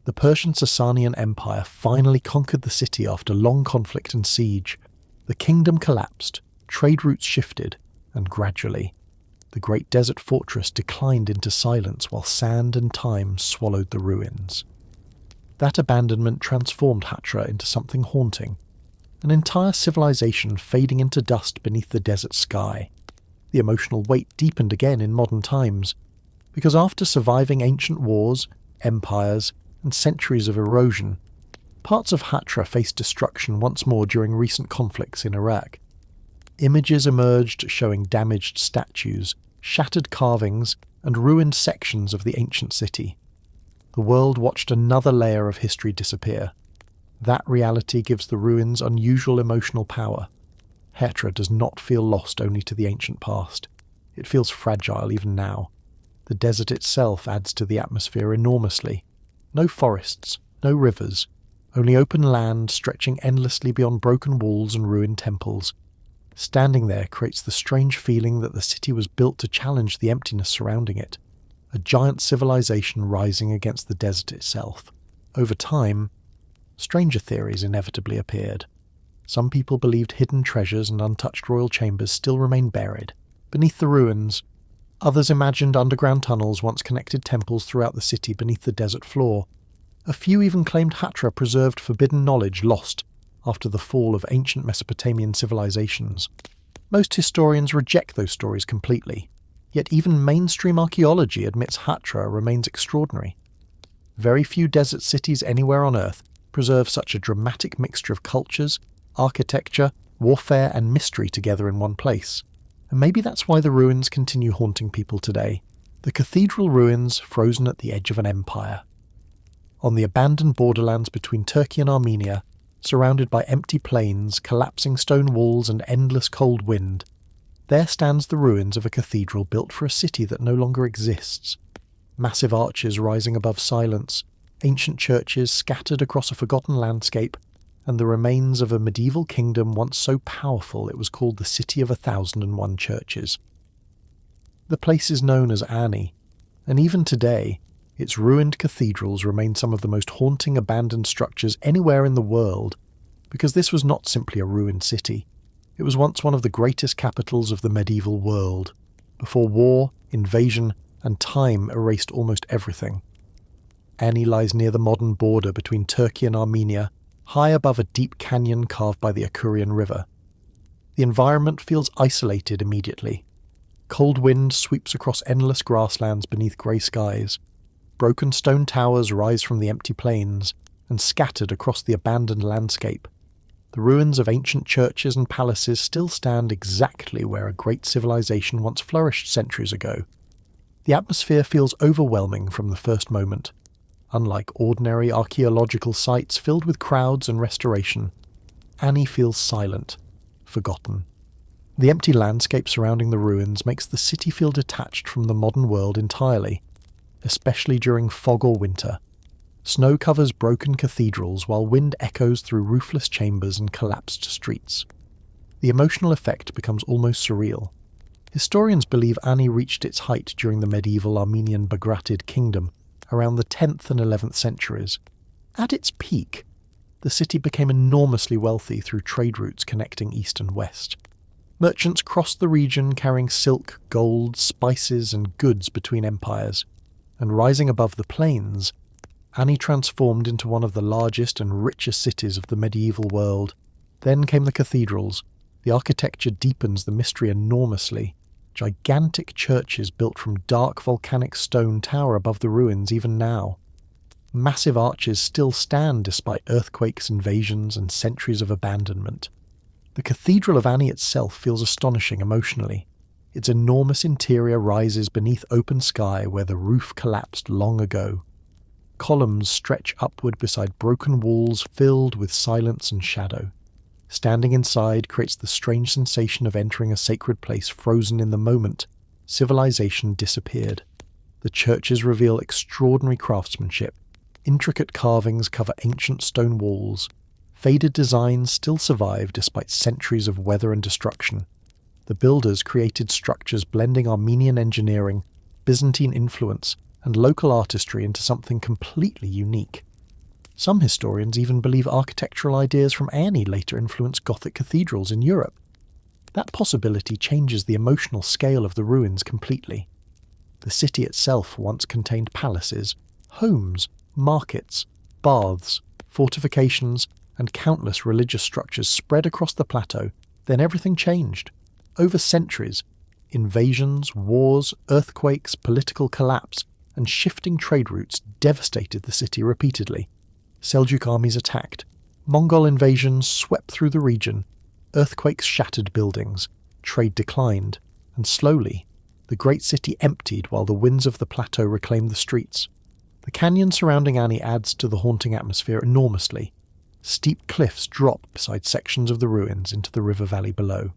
the Persian Sasanian Empire finally conquered the city after long conflict and siege. The kingdom collapsed, trade routes shifted, and gradually, the great desert fortress declined into silence while sand and time swallowed the ruins. That abandonment transformed Hatra into something haunting, an entire civilization fading into dust beneath the desert sky. The emotional weight deepened again in modern times, because after surviving ancient wars, empires, and centuries of erosion, parts of Hatra faced destruction once more during recent conflicts in Iraq. Images emerged showing damaged statues, shattered carvings, and ruined sections of the ancient city. The world watched another layer of history disappear. That reality gives the ruins unusual emotional power. Hatra does not feel lost only to the ancient past. It feels fragile even now. The desert itself adds to the atmosphere enormously. No forests, no rivers, only open land stretching endlessly beyond broken walls and ruined temples. Standing there creates the strange feeling that the city was built to challenge the emptiness surrounding it. A giant civilization rising against the desert itself. Over time, stranger theories inevitably appeared. Some people believed hidden treasures and untouched royal chambers still remain buried beneath the ruins. Others imagined underground tunnels once connected temples throughout the city beneath the desert floor. A few even claimed Hatra preserved forbidden knowledge lost after the fall of ancient Mesopotamian civilizations. Most historians reject those stories completely, yet even mainstream archaeology admits Hatra remains extraordinary. Very few desert cities anywhere on Earth preserve such a dramatic mixture of cultures, architecture, warfare, and mystery together in one place. And maybe that's why the ruins continue haunting people today. The cathedral ruins frozen at the edge of an empire. On the abandoned borderlands between Turkey and Armenia, surrounded by empty plains, collapsing stone walls, and endless cold wind, there stands the ruins of a cathedral built for a city that no longer exists. Massive arches rising above silence, ancient churches scattered across a forgotten landscape, and the remains of a medieval kingdom once so powerful it was called the City of 1,001 Churches. The place is known as Ani, and even today, its ruined cathedrals remain some of the most haunting abandoned structures anywhere in the world, because this was not simply a ruined city. It was once one of the greatest capitals of the medieval world, before war, invasion, and time erased almost everything. Ani lies near the modern border between Turkey and Armenia, high above a deep canyon carved by the Akurian River. The environment feels isolated immediately. Cold wind sweeps across endless grasslands beneath grey skies. Broken stone towers rise from the empty plains, and scattered across the abandoned landscape, the ruins of ancient churches and palaces still stand exactly where a great civilization once flourished centuries ago. The atmosphere feels overwhelming from the first moment. Unlike ordinary archaeological sites filled with crowds and restoration, Ani feels silent, forgotten. The empty landscape surrounding the ruins makes the city feel detached from the modern world entirely, especially during fog or winter. Snow covers broken cathedrals while wind echoes through roofless chambers and collapsed streets. The emotional effect becomes almost surreal. Historians believe Ani reached its height during the medieval Armenian Bagratid kingdom, around the 10th and 11th centuries. At its peak, the city became enormously wealthy through trade routes connecting east and west. Merchants crossed the region carrying silk, gold, spices, and goods between empires, and rising above the plains, Ani transformed into one of the largest and richest cities of the medieval world. Then came the cathedrals. The architecture deepens the mystery enormously. Gigantic churches built from dark volcanic stone tower above the ruins even now. Massive arches still stand despite earthquakes, invasions, and centuries of abandonment. The Cathedral of Ani itself feels astonishing emotionally. Its enormous interior rises beneath open sky where the roof collapsed long ago. Columns stretch upward beside broken walls filled with silence and shadow. Standing inside creates the strange sensation of entering a sacred place frozen in the moment civilization disappeared. The churches reveal extraordinary craftsmanship. Intricate carvings cover ancient stone walls. Faded designs still survive despite centuries of weather and destruction. The builders created structures blending Armenian engineering, Byzantine influence, and local artistry into something completely unique. Some historians even believe architectural ideas from Ani later influenced Gothic cathedrals in Europe. That possibility changes the emotional scale of the ruins completely. The city itself once contained palaces, homes, markets, baths, fortifications, and countless religious structures spread across the plateau. Then everything changed. Over centuries, invasions, wars, earthquakes, political collapse, and shifting trade routes devastated the city repeatedly. Seljuk armies attacked. Mongol invasions swept through the region. Earthquakes shattered buildings. Trade declined. And slowly, the great city emptied while the winds of the plateau reclaimed the streets. The canyon surrounding Ani adds to the haunting atmosphere enormously. Steep cliffs drop beside sections of the ruins into the river valley below.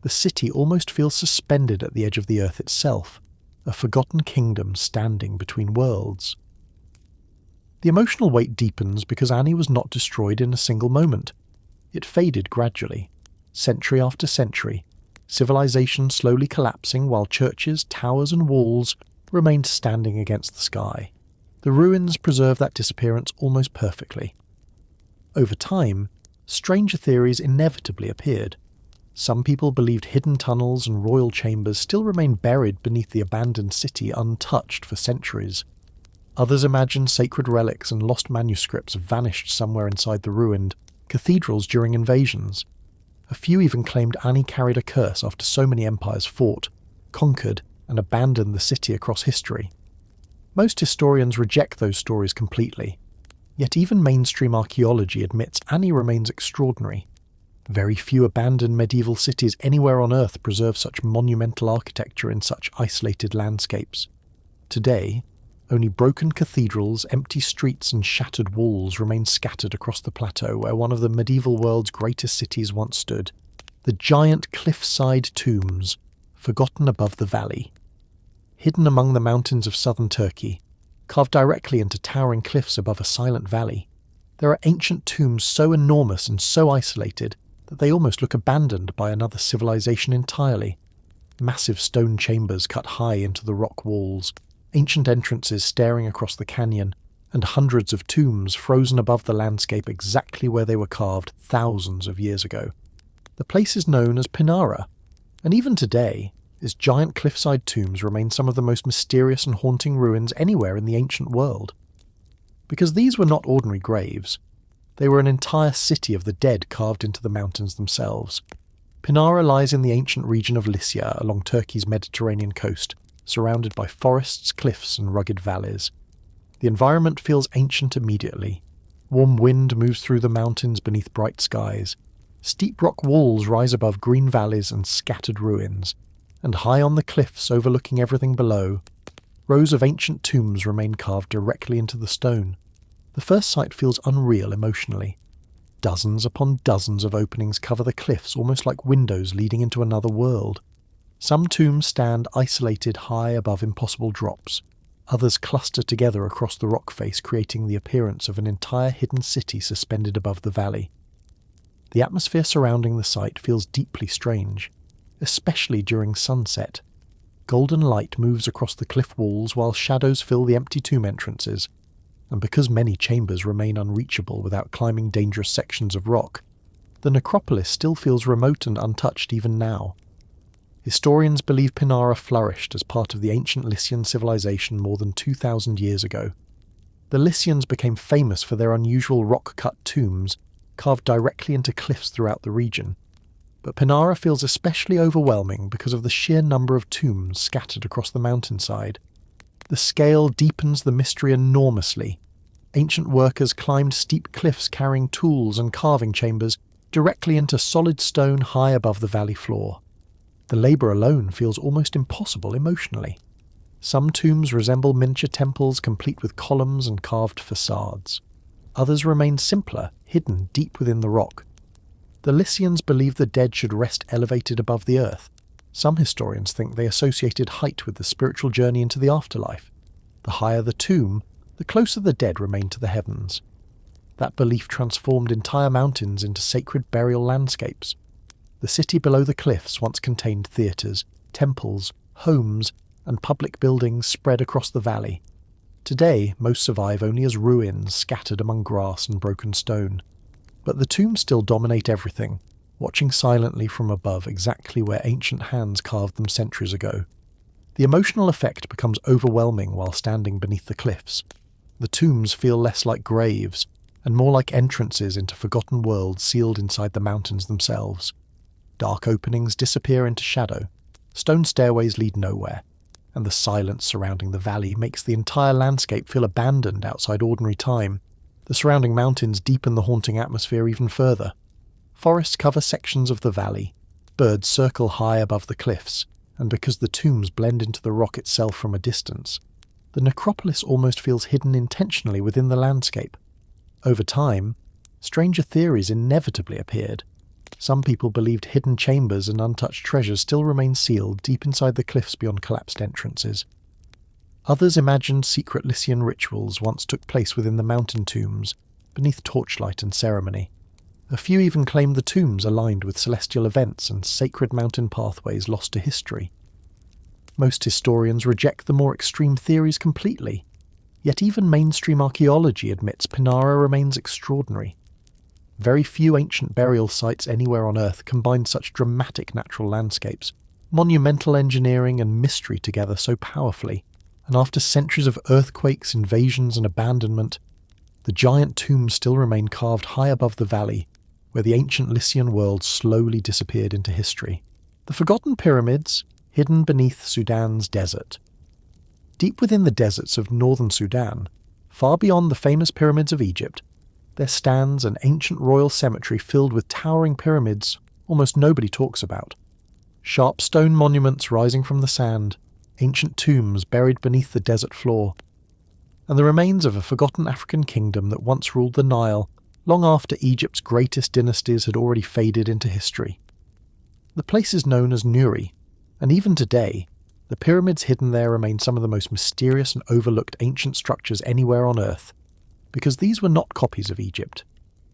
The city almost feels suspended at the edge of the earth itself, a forgotten kingdom standing between worlds. The emotional weight deepens because Ani was not destroyed in a single moment. It faded gradually, century after century, civilization slowly collapsing while churches, towers and walls remained standing against the sky. The ruins preserve that disappearance almost perfectly. Over time, stranger theories inevitably appeared. Some people believed hidden tunnels and royal chambers still remain buried beneath the abandoned city untouched for centuries. Others imagined sacred relics and lost manuscripts vanished somewhere inside the ruined cathedrals during invasions. A few even claimed Ani carried a curse after so many empires fought, conquered, and abandoned the city across history. Most historians reject those stories completely. Yet even mainstream archaeology admits Ani remains extraordinary. Very few abandoned medieval cities anywhere on Earth preserve such monumental architecture in such isolated landscapes. Today, only broken cathedrals, empty streets and shattered walls remain scattered across the plateau where one of the medieval world's greatest cities once stood. The giant cliffside tombs, forgotten above the valley. Hidden among the mountains of southern Turkey, carved directly into towering cliffs above a silent valley, there are ancient tombs so enormous and so isolated that they almost look abandoned by another civilization entirely. Massive stone chambers cut high into the rock walls, ancient entrances staring across the canyon, and hundreds of tombs frozen above the landscape exactly where they were carved thousands of years ago. The place is known as Pinara, and even today, its giant cliffside tombs remain some of the most mysterious and haunting ruins anywhere in the ancient world. Because these were not ordinary graves, they were an entire city of the dead carved into the mountains themselves. Pinara lies in the ancient region of Lycia along Turkey's Mediterranean coast, surrounded by forests, cliffs, and rugged valleys. The environment feels ancient immediately. Warm wind moves through the mountains beneath bright skies. Steep rock walls rise above green valleys and scattered ruins, and high on the cliffs overlooking everything below, rows of ancient tombs remain carved directly into the stone. The first sight feels unreal emotionally. Dozens upon dozens of openings cover the cliffs almost like windows leading into another world. Some tombs stand isolated high above impossible drops. Others cluster together across the rock face, creating the appearance of an entire hidden city suspended above the valley. The atmosphere surrounding the site feels deeply strange, especially during sunset. Golden light moves across the cliff walls while shadows fill the empty tomb entrances, and because many chambers remain unreachable without climbing dangerous sections of rock, the necropolis still feels remote and untouched even now. Historians believe Pinara flourished as part of the ancient Lycian civilization more than 2,000 years ago. The Lycians became famous for their unusual rock-cut tombs, carved directly into cliffs throughout the region. But Pinara feels especially overwhelming because of the sheer number of tombs scattered across the mountainside. The scale deepens the mystery enormously. Ancient workers climbed steep cliffs carrying tools and carving chambers directly into solid stone high above the valley floor. The labour alone feels almost impossible emotionally. Some tombs resemble miniature temples complete with columns and carved facades. Others remain simpler, hidden deep within the rock. The Lycians believe the dead should rest elevated above the earth. Some historians think they associated height with the spiritual journey into the afterlife. The higher the tomb, the closer the dead remain to the heavens. That belief transformed entire mountains into sacred burial landscapes. The city below the cliffs once contained theatres, temples, homes, and public buildings spread across the valley. Today, most survive only as ruins scattered among grass and broken stone. But the tombs still dominate everything, watching silently from above exactly where ancient hands carved them centuries ago. The emotional effect becomes overwhelming while standing beneath the cliffs. The tombs feel less like graves, and more like entrances into forgotten worlds sealed inside the mountains themselves. Dark openings disappear into shadow, stone stairways lead nowhere, and the silence surrounding the valley makes the entire landscape feel abandoned outside ordinary time. The surrounding mountains deepen the haunting atmosphere even further. Forests cover sections of the valley, birds circle high above the cliffs, and because the tombs blend into the rock itself from a distance, the necropolis almost feels hidden intentionally within the landscape. Over time, stranger theories inevitably appeared. Some people believed hidden chambers and untouched treasures still remain sealed deep inside the cliffs beyond collapsed entrances. Others imagined secret Lycian rituals once took place within the mountain tombs, beneath torchlight and ceremony. A few even claimed the tombs aligned with celestial events and sacred mountain pathways lost to history. Most historians reject the more extreme theories completely, yet even mainstream archaeology admits Pinara remains extraordinary. Very few ancient burial sites anywhere on Earth combine such dramatic natural landscapes, monumental engineering and mystery together so powerfully, and after centuries of earthquakes, invasions and abandonment, the giant tombs still remain carved high above the valley, where the ancient Lycian world slowly disappeared into history. The forgotten pyramids, hidden beneath Sudan's desert. Deep within the deserts of northern Sudan, far beyond the famous pyramids of Egypt, there stands an ancient royal cemetery filled with towering pyramids almost nobody talks about. Sharp stone monuments rising from the sand, ancient tombs buried beneath the desert floor, and the remains of a forgotten African kingdom that once ruled the Nile long after Egypt's greatest dynasties had already faded into history. The place is known as Nuri, and even today, the pyramids hidden there remain some of the most mysterious and overlooked ancient structures anywhere on Earth, because these were not copies of Egypt.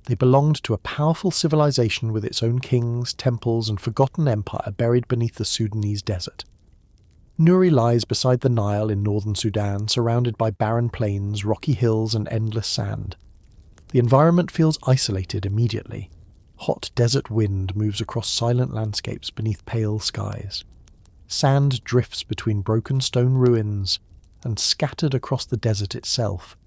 They belonged to a powerful civilization with its own kings, temples, and forgotten empire buried beneath the Sudanese desert. Nuri lies beside the Nile in northern Sudan, surrounded by barren plains, rocky hills, and endless sand. The environment feels isolated immediately. Hot desert wind moves across silent landscapes beneath pale skies. Sand drifts between broken stone ruins, and scattered across the desert itself,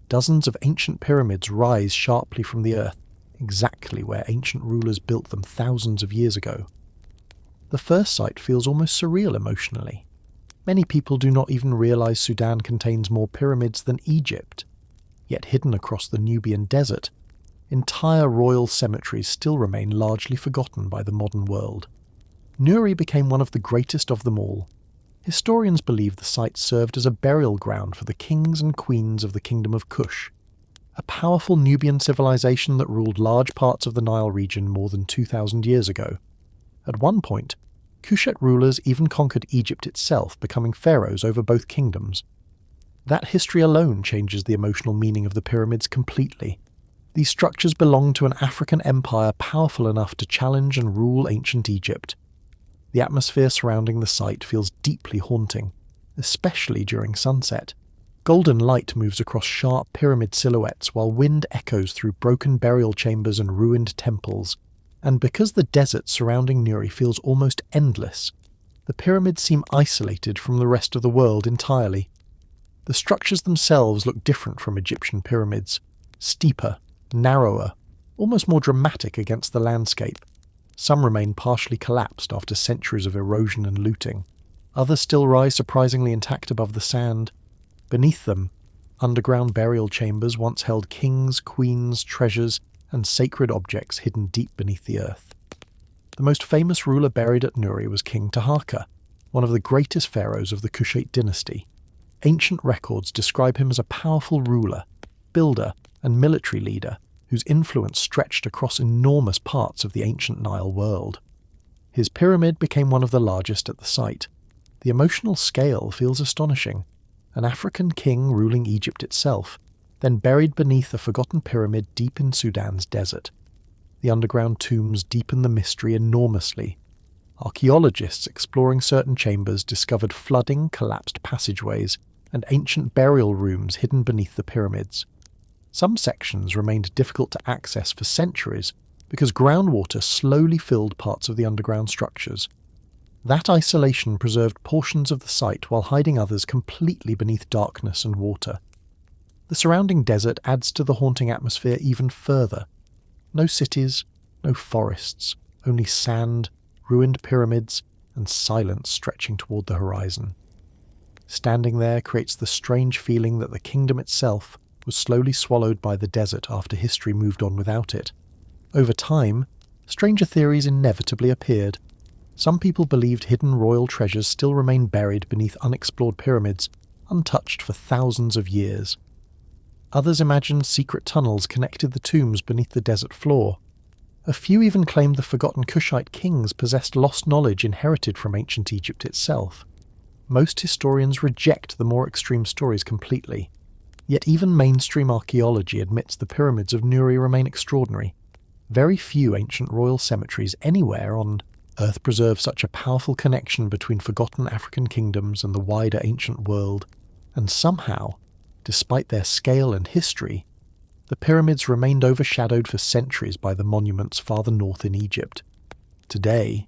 dozens of ancient pyramids rise sharply from the earth, exactly where ancient rulers built them thousands of years ago. The first sight feels almost surreal emotionally. Many people do not even realize Sudan contains more pyramids than Egypt. Yet hidden across the Nubian desert, entire royal cemeteries still remain largely forgotten by the modern world. Nuri became one of the greatest of them all. Historians believe the site served as a burial ground for the kings and queens of the Kingdom of Kush, a powerful Nubian civilization that ruled large parts of the Nile region more than 2,000 years ago. At one point, Kushite rulers even conquered Egypt itself, becoming pharaohs over both kingdoms. That history alone changes the emotional meaning of the pyramids completely. These structures belong to an African empire powerful enough to challenge and rule ancient Egypt. The atmosphere surrounding the site feels deeply haunting, especially during sunset. Golden light moves across sharp pyramid silhouettes while wind echoes through broken burial chambers and ruined temples. And because the desert surrounding Nuri feels almost endless, the pyramids seem isolated from the rest of the world entirely. The structures themselves look different from Egyptian pyramids, steeper, narrower, almost more dramatic against the landscape. Some remain partially collapsed after centuries of erosion and looting. Others still rise surprisingly intact above the sand. Beneath them, underground burial chambers once held kings, queens, treasures, and sacred objects hidden deep beneath the earth. The most famous ruler buried at Nuri was King Taharqa, one of the greatest pharaohs of the Kushite dynasty. Ancient records describe him as a powerful ruler, builder, and military leader whose influence stretched across enormous parts of the ancient Nile world. His pyramid became one of the largest at the site. The emotional scale feels astonishing. An African king ruling Egypt itself, then buried beneath a forgotten pyramid deep in Sudan's desert. The underground tombs deepen the mystery enormously. Archaeologists exploring certain chambers discovered flooding, collapsed passageways, and ancient burial rooms hidden beneath the pyramids. Some sections remained difficult to access for centuries because groundwater slowly filled parts of the underground structures. That isolation preserved portions of the site while hiding others completely beneath darkness and water. The surrounding desert adds to the haunting atmosphere even further. No cities, no forests, only sand, ruined pyramids, and silence stretching toward the horizon. Standing there creates the strange feeling that the kingdom itself was slowly swallowed by the desert after history moved on without it. Over time, stranger theories inevitably appeared. Some people believed hidden royal treasures still remain buried beneath unexplored pyramids, untouched for thousands of years. Others imagined secret tunnels connected the tombs beneath the desert floor. A few even claimed the forgotten Kushite kings possessed lost knowledge inherited from ancient Egypt itself. Most historians reject the more extreme stories completely. Yet even mainstream archaeology admits the pyramids of Nuri remain extraordinary. Very few ancient royal cemeteries anywhere on Earth preserve such a powerful connection between forgotten African kingdoms and the wider ancient world, and somehow, despite their scale and history, the pyramids remained overshadowed for centuries by the monuments farther north in Egypt. Today,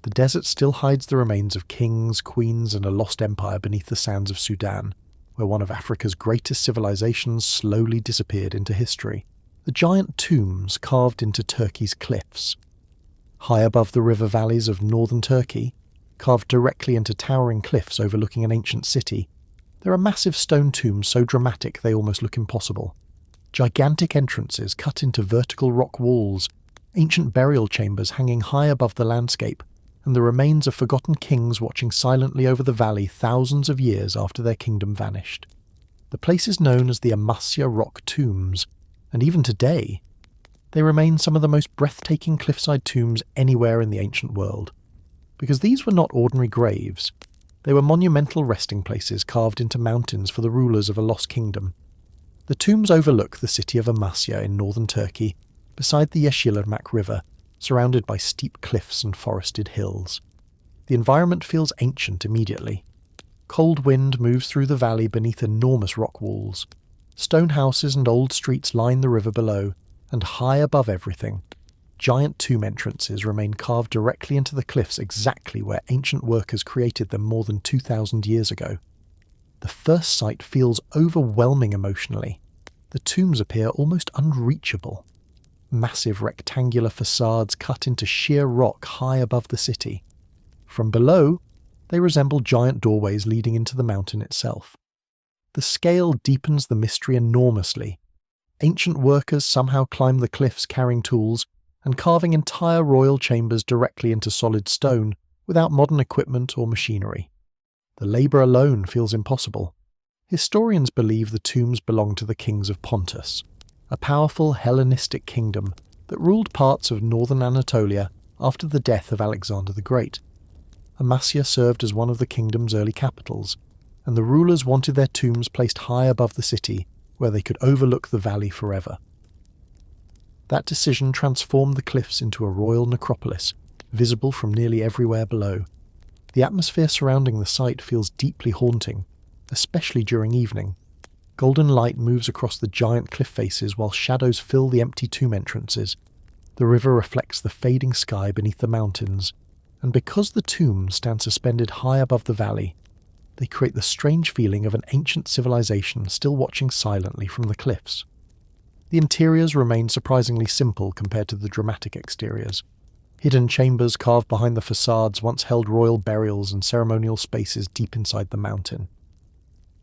the desert still hides the remains of kings, queens, and a lost empire beneath the sands of Sudan, where one of Africa's greatest civilizations slowly disappeared into history. The giant tombs carved into Turkey's cliffs. High above the river valleys of northern Turkey, carved directly into towering cliffs overlooking an ancient city, there are massive stone tombs so dramatic they almost look impossible. Gigantic entrances cut into vertical rock walls, ancient burial chambers hanging high above the landscape, and the remains of forgotten kings watching silently over the valley thousands of years after their kingdom vanished. The place is known as the Amasya Rock Tombs, and even today, they remain some of the most breathtaking cliffside tombs anywhere in the ancient world. Because these were not ordinary graves, they were monumental resting places carved into mountains for the rulers of a lost kingdom. The tombs overlook the city of Amasya in northern Turkey, beside the Yeşilırmak River, surrounded by steep cliffs and forested hills. The environment feels ancient immediately. Cold wind moves through the valley beneath enormous rock walls. Stone houses and old streets line the river below, and high above everything, giant tomb entrances remain carved directly into the cliffs exactly where ancient workers created them more than 2,000 years ago. The first sight feels overwhelming emotionally. The tombs appear almost unreachable. Massive rectangular facades cut into sheer rock high above the city. From below, they resemble giant doorways leading into the mountain itself. The scale deepens the mystery enormously. Ancient workers somehow climbed the cliffs carrying tools and carving entire royal chambers directly into solid stone without modern equipment or machinery. The labour alone feels impossible. Historians believe the tombs belong to the kings of Pontus, a powerful Hellenistic kingdom that ruled parts of northern Anatolia after the death of Alexander the Great. Amasya served as one of the kingdom's early capitals, and the rulers wanted their tombs placed high above the city where they could overlook the valley forever. That decision transformed the cliffs into a royal necropolis, visible from nearly everywhere below. The atmosphere surrounding the site feels deeply haunting, especially during evening. Golden light moves across the giant cliff faces while shadows fill the empty tomb entrances. The river reflects the fading sky beneath the mountains, and because the tombs stand suspended high above the valley, they create the strange feeling of an ancient civilization still watching silently from the cliffs. The interiors remain surprisingly simple compared to the dramatic exteriors. Hidden chambers carved behind the facades once held royal burials and ceremonial spaces deep inside the mountain.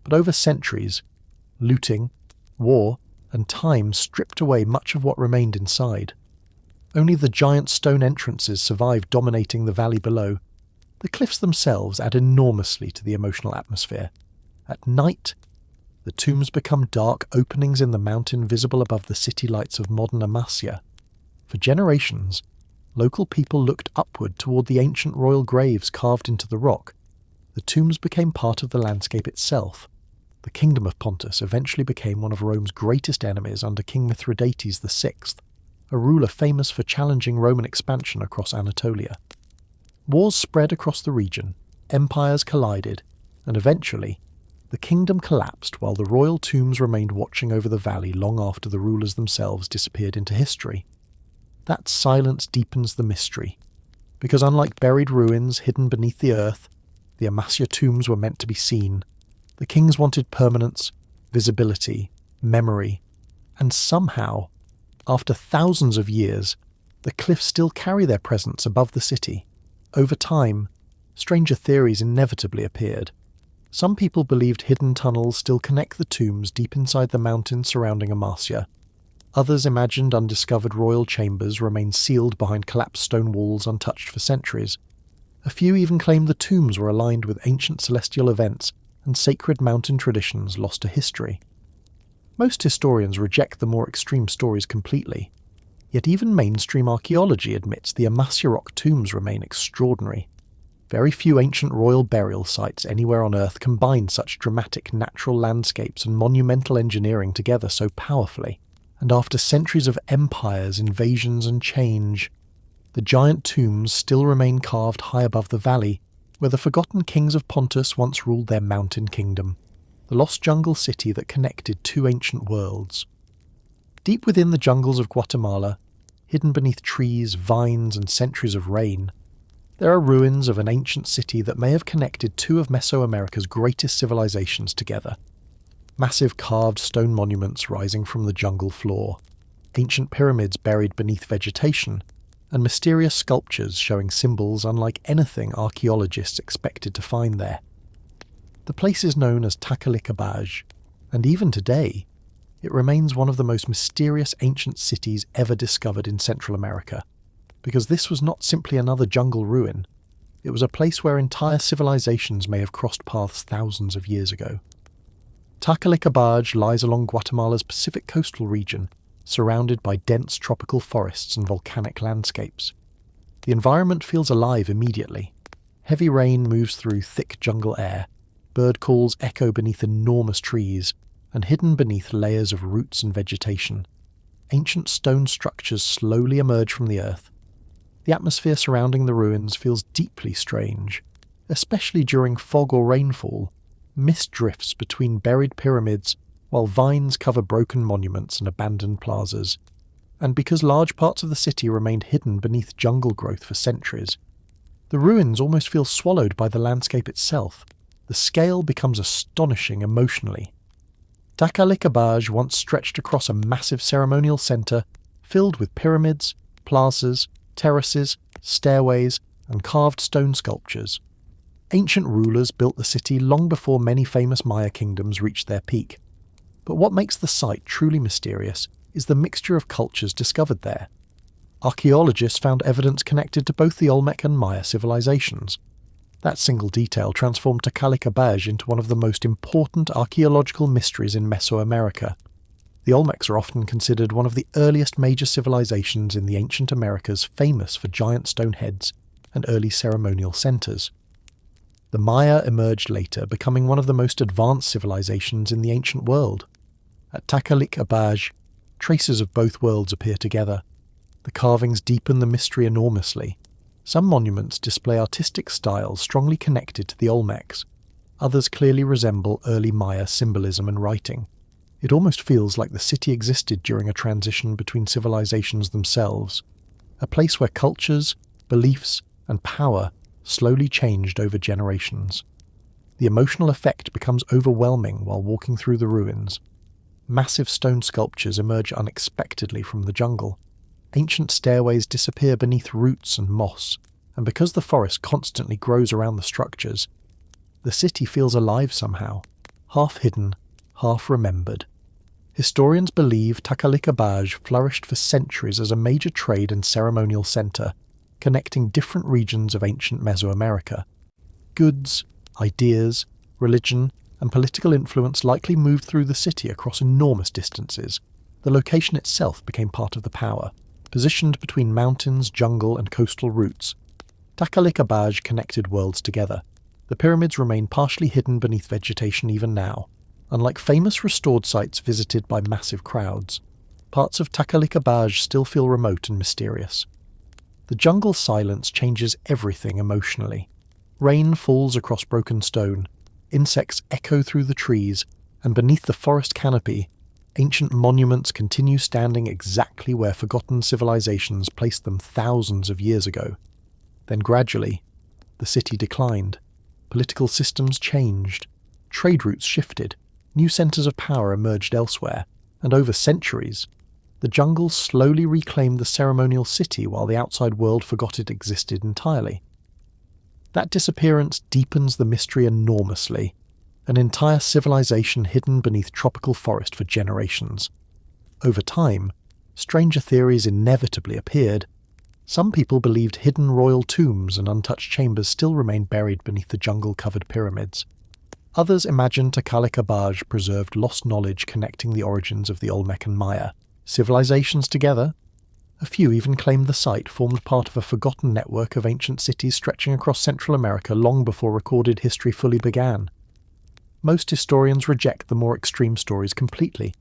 But over centuries, looting, war, and time stripped away much of what remained inside. Only the giant stone entrances survived dominating the valley below. The cliffs themselves add enormously to the emotional atmosphere. At night, the tombs become dark openings in the mountain visible above the city lights of modern Amasya. For generations, local people looked upward toward the ancient royal graves carved into the rock. The tombs became part of the landscape itself. The kingdom of Pontus eventually became one of Rome's greatest enemies under King Mithridates VI, a ruler famous for challenging Roman expansion across Anatolia. Wars spread across the region, empires collided, and eventually, the kingdom collapsed while the royal tombs remained watching over the valley long after the rulers themselves disappeared into history. That silence deepens the mystery, because unlike buried ruins hidden beneath the earth, the Amasya tombs were meant to be seen. The kings wanted permanence, visibility, memory, and somehow, after thousands of years, the cliffs still carry their presence above the city. Over time, stranger theories inevitably appeared. Some people believed hidden tunnels still connect the tombs deep inside the mountains surrounding Amasya. Others imagined undiscovered royal chambers remained sealed behind collapsed stone walls untouched for centuries. A few even claimed the tombs were aligned with ancient celestial events and sacred mountain traditions lost to history. Most historians reject the more extreme stories completely, yet even mainstream archaeology admits the Amasya rock tombs remain extraordinary. Very few ancient royal burial sites anywhere on Earth combine such dramatic natural landscapes and monumental engineering together so powerfully. And after centuries of empires, invasions and change, the giant tombs still remain carved high above the valley, where the forgotten kings of Pontus once ruled their mountain kingdom, the lost jungle city that connected two ancient worlds. Deep within the jungles of Guatemala, hidden beneath trees, vines and centuries of rain, there are ruins of an ancient city that may have connected two of Mesoamerica's greatest civilizations together. Massive carved stone monuments rising from the jungle floor, ancient pyramids buried beneath vegetation, and mysterious sculptures showing symbols unlike anything archaeologists expected to find there. The place is known as Takalikabaj, and even today, it remains one of the most mysterious ancient cities ever discovered in Central America, because this was not simply another jungle ruin, it was a place where entire civilizations may have crossed paths thousands of years ago. Takalikabaj lies along Guatemala's Pacific coastal region, surrounded by dense tropical forests and volcanic landscapes. The environment feels alive immediately. Heavy rain moves through thick jungle air, bird calls echo beneath enormous trees, and hidden beneath layers of roots and vegetation, ancient stone structures slowly emerge from the earth. The atmosphere surrounding the ruins feels deeply strange, Especially during fog or rainfall, mist drifts between buried pyramids while vines cover broken monuments and abandoned plazas. And because large parts of the city remained hidden beneath jungle growth for centuries, the ruins almost feel swallowed by the landscape itself. The scale becomes astonishing emotionally. Takalikabaj once stretched across a massive ceremonial centre filled with pyramids, plazas, terraces, stairways, and carved stone sculptures. Ancient rulers built the city long before many famous Maya kingdoms reached their peak. But what makes the site truly mysterious is the mixture of cultures discovered there. Archaeologists found evidence connected to both the Olmec and Maya civilizations. That single detail transformed Takalikabaj into one of the most important archaeological mysteries in Mesoamerica. The Olmecs are often considered one of the earliest major civilizations in the ancient Americas, famous for giant stone heads and early ceremonial centers. The Maya emerged later, becoming one of the most advanced civilizations in the ancient world. At Takalikabaj, traces of both worlds appear together. The carvings deepen the mystery enormously. Some monuments display artistic styles strongly connected to the Olmecs. Others clearly resemble early Maya symbolism and writing. It almost feels like the city existed during a transition between civilizations themselves, a place where cultures, beliefs, and power slowly changed over generations. The emotional effect becomes overwhelming while walking through the ruins. Massive stone sculptures emerge unexpectedly from the jungle. Ancient stairways disappear beneath roots and moss, and because the forest constantly grows around the structures, the city feels alive somehow, half hidden, half remembered. Historians believe Takalikabaj flourished for centuries as a major trade and ceremonial centre, connecting different regions of ancient Mesoamerica. Goods, ideas, religion, and political influence likely moved through the city across enormous distances. The location itself became part of the power, positioned between mountains, jungle, and coastal routes. Takalikabaj connected worlds together. The pyramids remain partially hidden beneath vegetation even now. Unlike famous restored sites visited by massive crowds, parts of Takalikabaj still feel remote and mysterious. The jungle silence changes everything emotionally. Rain falls across broken stone, insects echo through the trees, and beneath the forest canopy, ancient monuments continue standing exactly where forgotten civilizations placed them thousands of years ago. Then gradually, the city declined. Political systems changed. Trade routes shifted. New centers of power emerged elsewhere. And over centuries, the jungle slowly reclaimed the ceremonial city while the outside world forgot it existed entirely. That disappearance deepens the mystery enormously. An entire civilization hidden beneath tropical forest for generations. Over time, stranger theories inevitably appeared. Some people believed hidden royal tombs and untouched chambers still remained buried beneath the jungle-covered pyramids. Others imagined Takalikabaj preserved lost knowledge connecting the origins of the Olmec and Maya civilizations together. A few even claimed the site formed part of a forgotten network of ancient cities stretching across Central America long before recorded history fully began. Most historians reject the more extreme stories completely.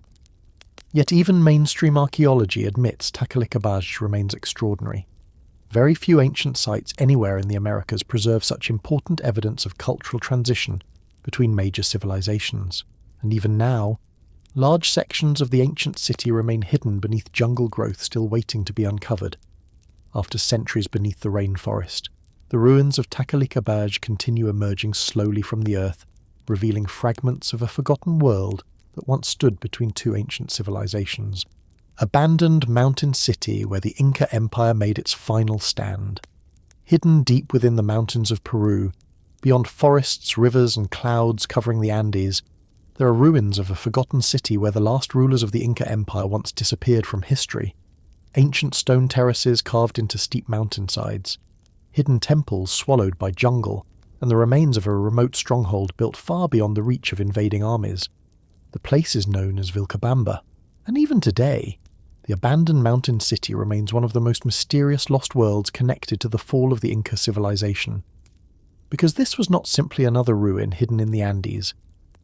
Yet even mainstream archaeology admits Takalikabaj remains extraordinary. Very few ancient sites anywhere in the Americas preserve such important evidence of cultural transition between major civilizations. And even now, large sections of the ancient city remain hidden beneath jungle growth still waiting to be uncovered. After centuries beneath the rainforest, the ruins of Takalikabaj continue emerging slowly from the earth, revealing fragments of a forgotten world that once stood between two ancient civilizations. Abandoned mountain city where the Inca Empire made its final stand. Hidden deep within the mountains of Peru, beyond forests, rivers, and clouds covering the Andes, there are ruins of a forgotten city where the last rulers of the Inca Empire once disappeared from history. Ancient stone terraces carved into steep mountainsides, hidden temples swallowed by jungle, and the remains of a remote stronghold built far beyond the reach of invading armies. The place is known as Vilcabamba, and even today, the abandoned mountain city remains one of the most mysterious lost worlds connected to the fall of the Inca civilization. Because this was not simply another ruin hidden in the Andes,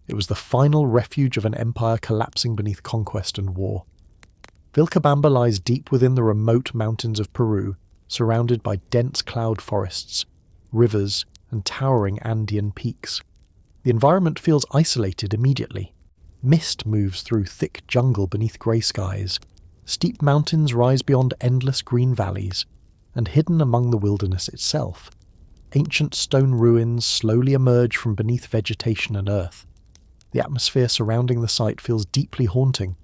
it was the final refuge of an empire collapsing beneath conquest and war. Vilcabamba lies deep within the remote mountains of Peru, surrounded by dense cloud forests, rivers, and towering Andean peaks. The environment feels isolated immediately. Mist moves through thick jungle beneath grey skies. Steep mountains rise beyond endless green valleys, and hidden among the wilderness itself, ancient stone ruins slowly emerge from beneath vegetation and earth. The atmosphere surrounding the site feels deeply haunting,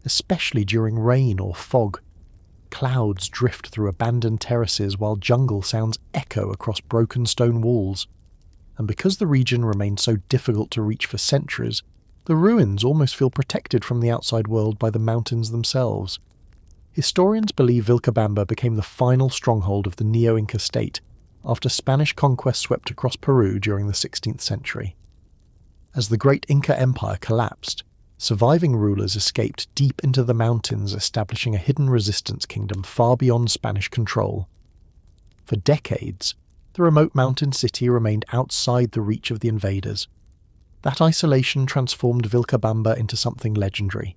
especially during rain or fog. Clouds drift through abandoned terraces while jungle sounds echo across broken stone walls. And because the region remained so difficult to reach for centuries, the ruins almost feel protected from the outside world by the mountains themselves. Historians believe Vilcabamba became the final stronghold of the Neo-Inca state after Spanish conquest swept across Peru during the 16th century. As the great Inca Empire collapsed, surviving rulers escaped deep into the mountains, establishing a hidden resistance kingdom far beyond Spanish control. For decades, the remote mountain city remained outside the reach of the invaders. That isolation transformed Vilcabamba into something legendary,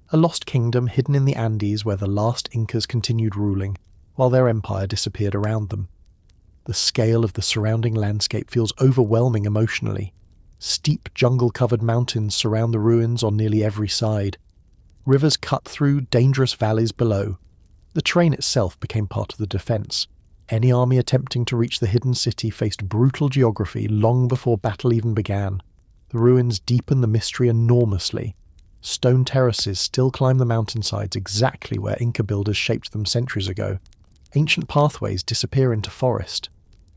a lost kingdom hidden in the Andes where the last Incas continued ruling, while their empire disappeared around them. The scale of the surrounding landscape feels overwhelming emotionally. Steep jungle-covered mountains surround the ruins on nearly every side. Rivers cut through dangerous valleys below. The terrain itself became part of the defense. Any army attempting to reach the hidden city faced brutal geography long before battle even began. The ruins deepen the mystery enormously. Stone terraces still climb the mountainsides exactly where Inca builders shaped them centuries ago. Ancient pathways disappear into forest.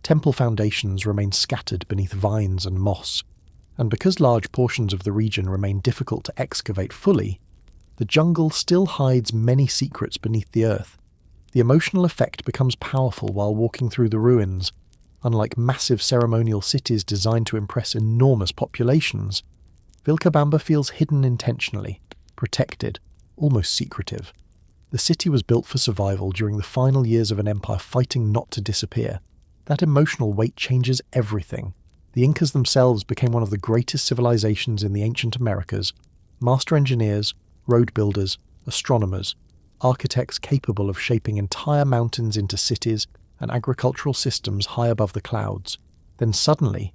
Temple foundations remain scattered beneath vines and moss. And because large portions of the region remain difficult to excavate fully, the jungle still hides many secrets beneath the earth. The emotional effect becomes powerful while walking through the ruins. Unlike massive ceremonial cities designed to impress enormous populations, Vilcabamba feels hidden intentionally, protected, almost secretive. The city was built for survival during the final years of an empire fighting not to disappear. That emotional weight changes everything. The Incas themselves became one of the greatest civilizations in the ancient Americas. Master engineers, road builders, astronomers, architects capable of shaping entire mountains into cities and agricultural systems high above the clouds. Then suddenly,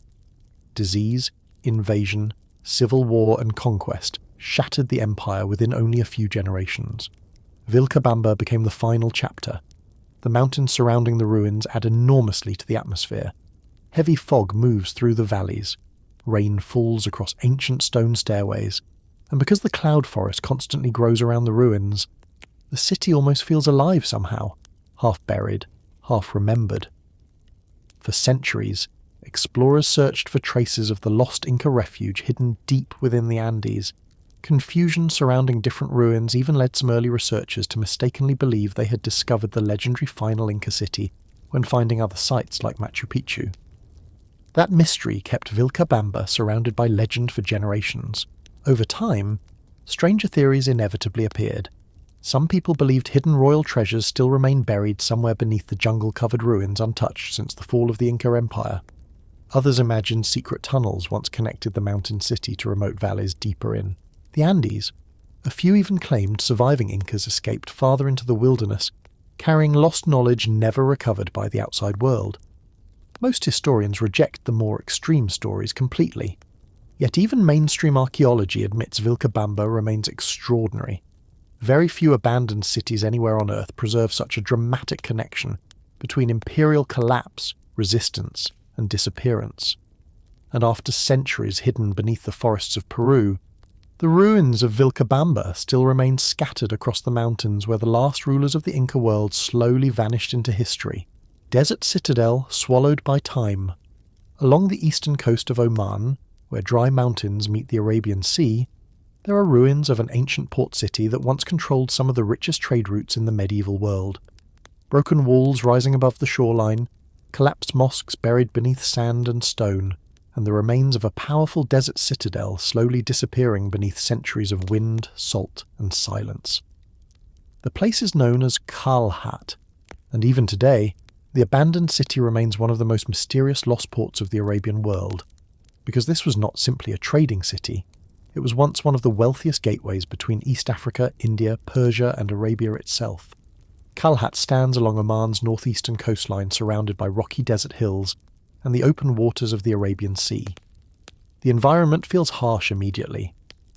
disease, invasion, civil war and conquest shattered the empire within only a few generations. Vilcabamba became the final chapter. The mountains surrounding the ruins add enormously to the atmosphere. Heavy fog moves through the valleys. Rain falls across ancient stone stairways. And because the cloud forest constantly grows around the ruins, the city almost feels alive somehow, half buried, half remembered. For centuries, explorers searched for traces of the lost Inca refuge hidden deep within the Andes. Confusion surrounding different ruins even led some early researchers to mistakenly believe they had discovered the legendary final Inca city when finding other sites like Machu Picchu. That mystery kept Vilcabamba surrounded by legend for generations. Over time, stranger theories inevitably appeared. Some people believed hidden royal treasures still remain buried somewhere beneath the jungle-covered ruins untouched since the fall of the Inca Empire. Others imagined secret tunnels once connected the mountain city to remote valleys deeper in the Andes. A few even claimed surviving Incas escaped farther into the wilderness, carrying lost knowledge never recovered by the outside world. Most historians reject the more extreme stories completely. Yet even mainstream archaeology admits Vilcabamba remains extraordinary. Very few abandoned cities anywhere on Earth preserve such a dramatic connection between imperial collapse, resistance, and disappearance. And after centuries hidden beneath the forests of Peru, the ruins of Vilcabamba still remain scattered across the mountains where the last rulers of the Inca world slowly vanished into history. Desert citadel swallowed by time. Along the eastern coast of Oman, where dry mountains meet the Arabian Sea, there are ruins of an ancient port city that once controlled some of the richest trade routes in the medieval world. Broken walls rising above the shoreline, collapsed mosques buried beneath sand and stone, and the remains of a powerful desert citadel slowly disappearing beneath centuries of wind, salt, and silence. The place is known as Kalhat, and even today, the abandoned city remains one of the most mysterious lost ports of the Arabian world, because this was not simply a trading city. It was once one of the wealthiest gateways between East Africa, India, Persia, and Arabia itself. Kalhat stands along Oman's northeastern coastline surrounded by rocky desert hills and the open waters of the Arabian Sea. The environment feels harsh immediately.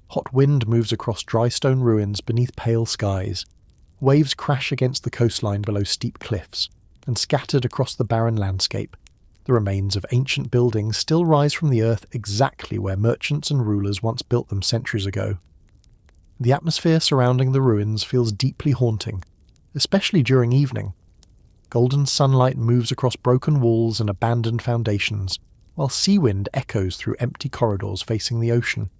Hot wind moves across dry stone ruins beneath pale skies. Waves crash against the coastline below steep cliffs, and scattered across the barren landscape, the remains of ancient buildings still rise from the earth exactly where merchants and rulers once built them centuries ago. The atmosphere surrounding the ruins feels deeply haunting, especially during evening. Golden sunlight moves across broken walls and abandoned foundations, while sea wind echoes through empty corridors facing the ocean.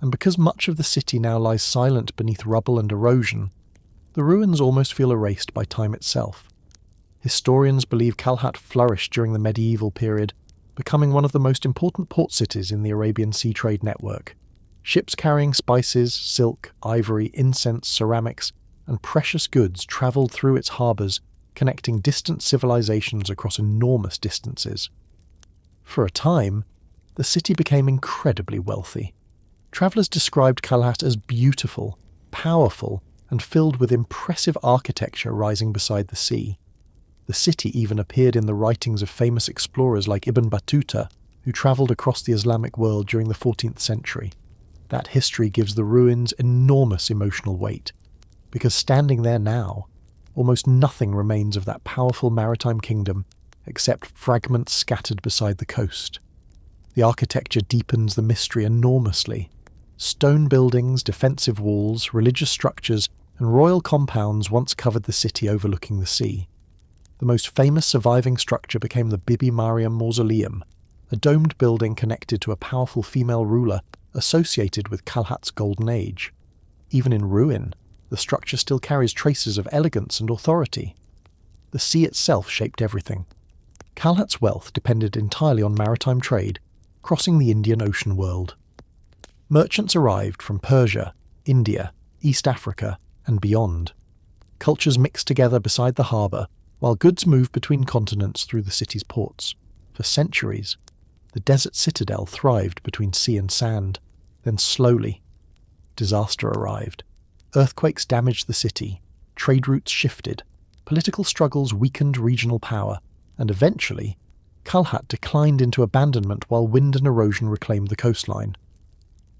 And because much of the city now lies silent beneath rubble and erosion, the ruins almost feel erased by time itself. Historians believe Kalhat flourished during the medieval period, becoming one of the most important port cities in the Arabian Sea trade network. Ships carrying spices, silk, ivory, incense, ceramics, and precious goods travelled through its harbours, connecting distant civilizations across enormous distances. For a time, the city became incredibly wealthy. Travellers described Kalhat as beautiful, powerful, and filled with impressive architecture rising beside the sea. The city even appeared in the writings of famous explorers like Ibn Battuta, who travelled across the Islamic world during the 14th century. That history gives the ruins enormous emotional weight, because standing there now, almost nothing remains of that powerful maritime kingdom except fragments scattered beside the coast. The architecture deepens the mystery enormously. Stone buildings, defensive walls, religious structures, and royal compounds once covered the city overlooking the sea. The most famous surviving structure became the Bibi Mariam Mausoleum, a domed building connected to a powerful female ruler associated with Kalhat's golden age. Even in ruin, the structure still carries traces of elegance and authority. The sea itself shaped everything. Kalhat's wealth depended entirely on maritime trade, crossing the Indian Ocean world. Merchants arrived from Persia, India, East Africa, and beyond. Cultures mixed together beside the harbour, while goods moved between continents through the city's ports. For centuries, the desert citadel thrived between sea and sand. Then slowly, disaster arrived. Earthquakes damaged the city, trade routes shifted, political struggles weakened regional power, and eventually, Kalhat declined into abandonment while wind and erosion reclaimed the coastline.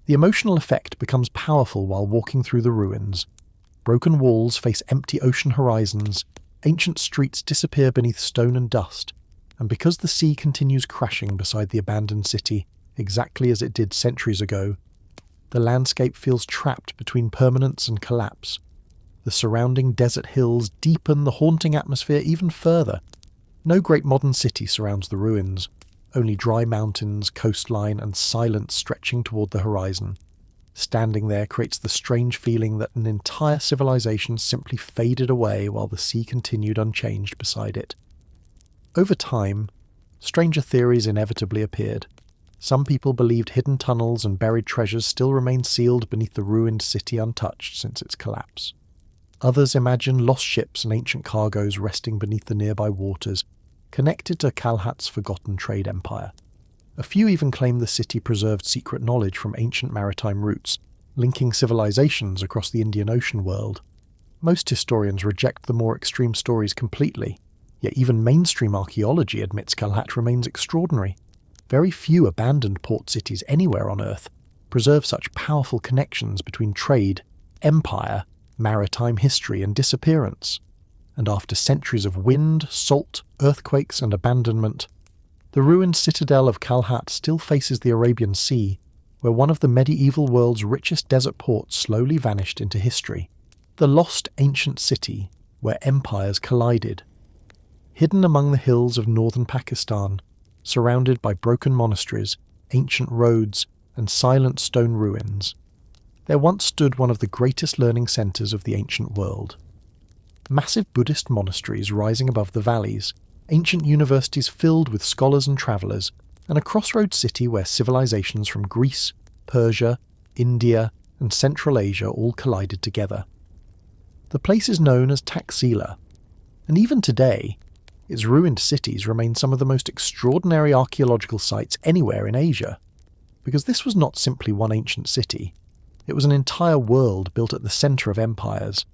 The emotional effect becomes powerful while walking through the ruins. Broken walls face empty ocean horizons, ancient streets disappear beneath stone and dust, and because the sea continues crashing beside the abandoned city, exactly as it did centuries ago, the landscape feels trapped between permanence and collapse. The surrounding desert hills deepen the haunting atmosphere even further. No great modern city surrounds the ruins, only dry mountains, coastline, and silence stretching toward the horizon. Standing there creates the strange feeling that an entire civilization simply faded away while the sea continued unchanged beside it. Over time, stranger theories inevitably appeared. Some people believed hidden tunnels and buried treasures still remained sealed beneath the ruined city untouched since its collapse. Others imagined lost ships and ancient cargoes resting beneath the nearby waters, connected to Kalhat's forgotten trade empire. A few even claimed the city preserved secret knowledge from ancient maritime routes, linking civilizations across the Indian Ocean world. Most historians reject the more extreme stories completely, yet even mainstream archaeology admits Kalhat remains extraordinary. Very few abandoned port cities anywhere on Earth preserve such powerful connections between trade, empire, maritime history, and disappearance. And after centuries of wind, salt, earthquakes, and abandonment, the ruined citadel of Kalhat still faces the Arabian Sea, where one of the medieval world's richest desert ports slowly vanished into history. The lost ancient city where empires collided. Hidden among the hills of northern Pakistan, surrounded by broken monasteries, ancient roads, and silent stone ruins, there once stood one of the greatest learning centres of the ancient world. Massive Buddhist monasteries rising above the valleys, ancient universities filled with scholars and travellers, and a crossroads city where civilizations from Greece, Persia, India, and Central Asia all collided together. The place is known as Taxila, and even today, its ruined cities remain some of the most extraordinary archaeological sites anywhere in Asia. Because this was not simply one ancient city, it was an entire world built at the centre of empires.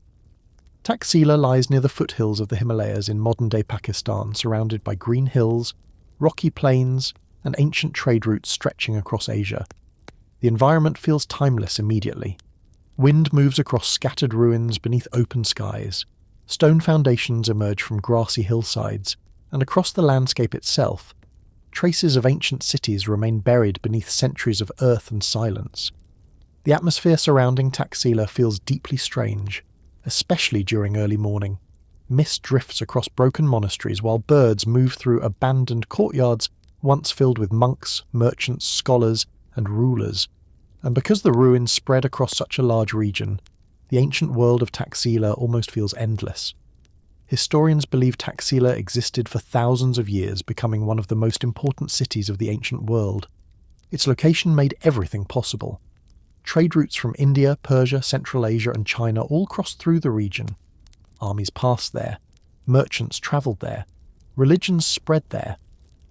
Taxila lies near the foothills of the Himalayas in modern-day Pakistan, surrounded by green hills, rocky plains, and ancient trade routes stretching across Asia. The environment feels timeless immediately. Wind moves across scattered ruins beneath open skies. Stone foundations emerge from grassy hillsides, and across the landscape itself, traces of ancient cities remain buried beneath centuries of earth and silence. The atmosphere surrounding Taxila feels deeply strange, especially during early morning. Mist drifts across broken monasteries while birds move through abandoned courtyards once filled with monks, merchants, scholars, and rulers. And because the ruins spread across such a large region, the ancient world of Taxila almost feels endless. Historians believe Taxila existed for thousands of years, becoming one of the most important cities of the ancient world. Its location made everything possible. Trade routes from India, Persia, Central Asia, and China all crossed through the region. Armies passed there. Merchants travelled there. Religions spread there.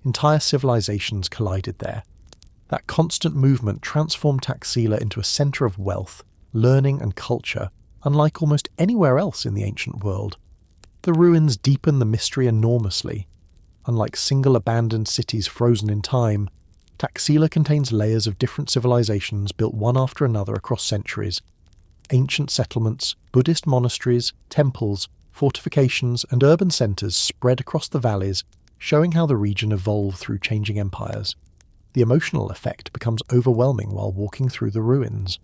Entire civilizations collided there. That constant movement transformed Taxila into a centre of wealth, learning, and culture, unlike almost anywhere else in the ancient world. The ruins deepen the mystery enormously. Unlike single abandoned cities frozen in time, Taxila contains layers of different civilizations built one after another across centuries. Ancient settlements, Buddhist monasteries, temples, fortifications, and urban centres spread across the valleys, showing how the region evolved through changing empires. The emotional effect becomes overwhelming while walking through the ruins.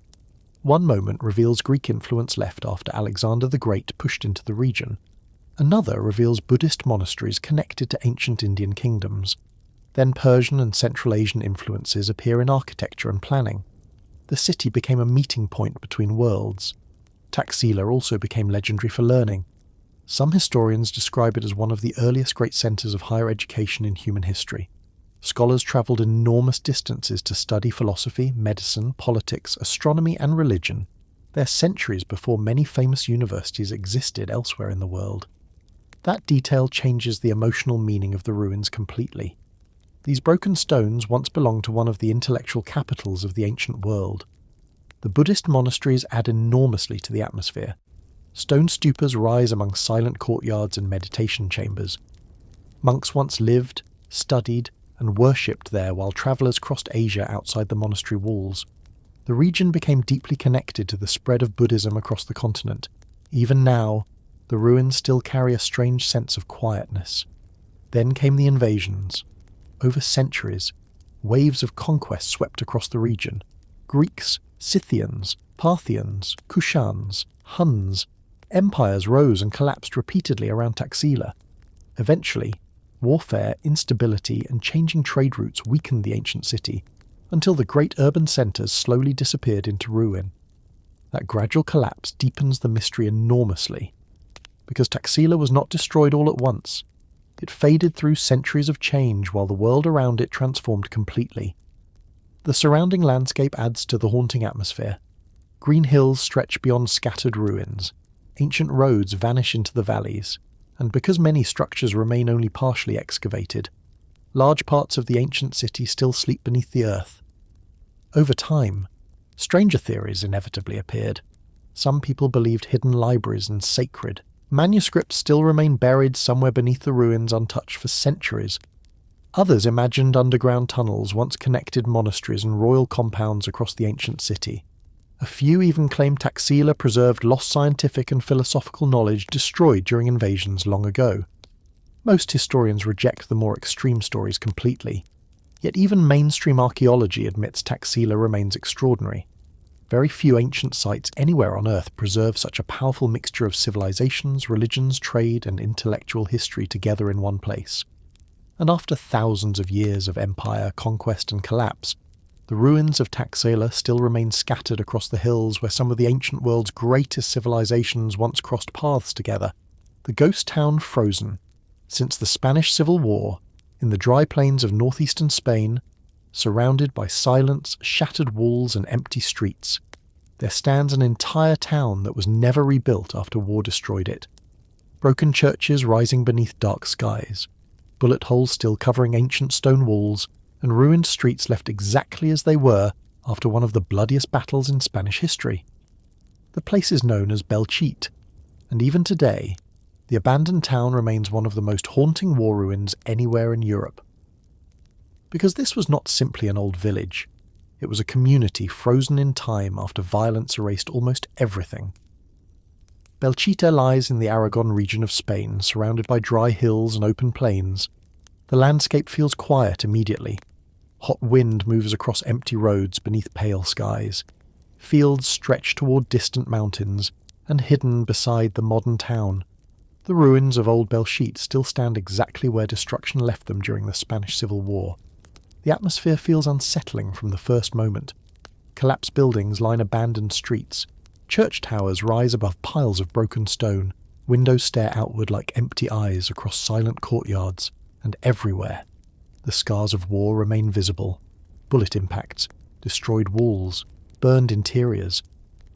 One moment reveals Greek influence left after Alexander the Great pushed into the region. Another reveals Buddhist monasteries connected to ancient Indian kingdoms. Then Persian and Central Asian influences appear in architecture and planning. The city became a meeting point between worlds. Taxila also became legendary for learning. Some historians describe it as one of the earliest great centres of higher education in human history. Scholars travelled enormous distances to study philosophy, medicine, politics, astronomy, and religion. They're centuries before many famous universities existed elsewhere in the world. That detail changes the emotional meaning of the ruins completely. These broken stones once belonged to one of the intellectual capitals of the ancient world. The Buddhist monasteries add enormously to the atmosphere. Stone stupas rise among silent courtyards and meditation chambers. Monks once lived, studied, and worshipped there while travellers crossed Asia outside the monastery walls. The region became deeply connected to the spread of Buddhism across the continent. Even now, the ruins still carry a strange sense of quietness. Then came the invasions. Over centuries, waves of conquest swept across the region. Greeks, Scythians, Parthians, Kushans, Huns. Empires rose and collapsed repeatedly around Taxila. Eventually, warfare, instability, and changing trade routes weakened the ancient city, until the great urban centres slowly disappeared into ruin. That gradual collapse deepens the mystery enormously, because Taxila was not destroyed all at once. It faded through centuries of change while the world around it transformed completely. The surrounding landscape adds to the haunting atmosphere. Green hills stretch beyond scattered ruins. Ancient roads vanish into the valleys, and because many structures remain only partially excavated, large parts of the ancient city still sleep beneath the earth. Over time, stranger theories inevitably appeared. Some people believed hidden libraries and sacred manuscripts still remain buried somewhere beneath the ruins untouched for centuries. Others imagined underground tunnels once connected monasteries and royal compounds across the ancient city. A few even claimed Taxila preserved lost scientific and philosophical knowledge destroyed during invasions long ago. Most historians reject the more extreme stories completely, yet even mainstream archaeology admits Taxila remains extraordinary. Very few ancient sites anywhere on Earth preserve such a powerful mixture of civilizations, religions, trade, and intellectual history together in one place. And after thousands of years of empire, conquest, and collapse, the ruins of Taxila still remain scattered across the hills where some of the ancient world's greatest civilizations once crossed paths together. The ghost town frozen. Since the Spanish Civil War, in the dry plains of northeastern Spain, surrounded by silence, shattered walls, and empty streets, there stands an entire town that was never rebuilt after war destroyed it. Broken churches rising beneath dark skies, bullet holes still covering ancient stone walls, and ruined streets left exactly as they were after one of the bloodiest battles in Spanish history. The place is known as Belchite, and even today, the abandoned town remains one of the most haunting war ruins anywhere in Europe. Because this was not simply an old village. It was a community frozen in time after violence erased almost everything. Belchite lies in the Aragon region of Spain, surrounded by dry hills and open plains. The landscape feels quiet immediately. Hot wind moves across empty roads beneath pale skies. Fields stretch toward distant mountains, and hidden beside the modern town, the ruins of old Belchite still stand exactly where destruction left them during the Spanish Civil War. The atmosphere feels unsettling from the first moment. Collapsed buildings line abandoned streets. Church towers rise above piles of broken stone. Windows stare outward like empty eyes across silent courtyards, and everywhere, the scars of war remain visible. Bullet impacts, destroyed walls, burned interiors.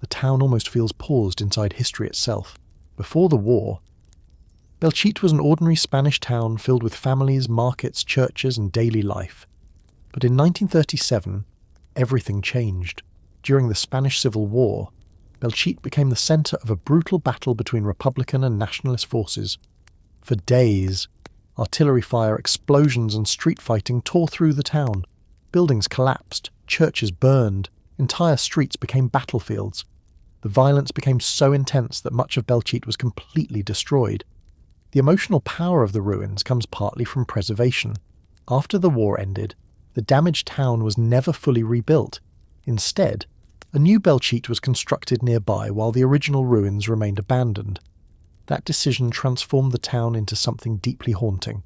The town almost feels paused inside history itself. Before the war, Belchite was an ordinary Spanish town filled with families, markets, churches, and daily life. But in 1937, everything changed. During the Spanish Civil War, Belchite became the centre of a brutal battle between Republican and nationalist forces. For days, artillery fire, explosions, and street fighting tore through the town. Buildings collapsed, churches burned, entire streets became battlefields. The violence became so intense that much of Belchite was completely destroyed. The emotional power of the ruins comes partly from preservation. After the war ended, the damaged town was never fully rebuilt. Instead, a new Belchite was constructed nearby while the original ruins remained abandoned. That decision transformed the town into something deeply haunting,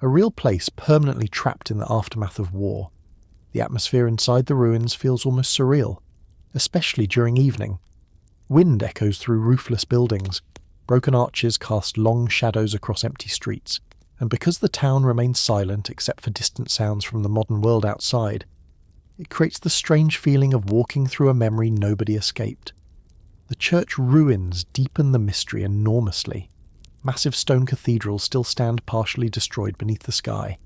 a real place permanently trapped in the aftermath of war. The atmosphere inside the ruins feels almost surreal, especially during evening. Wind echoes through roofless buildings. Broken arches cast long shadows across empty streets, and because the town remains silent except for distant sounds from the modern world outside, it creates the strange feeling of walking through a memory nobody escaped. The church ruins deepen the mystery enormously. Massive stone cathedrals still stand partially destroyed beneath the sky.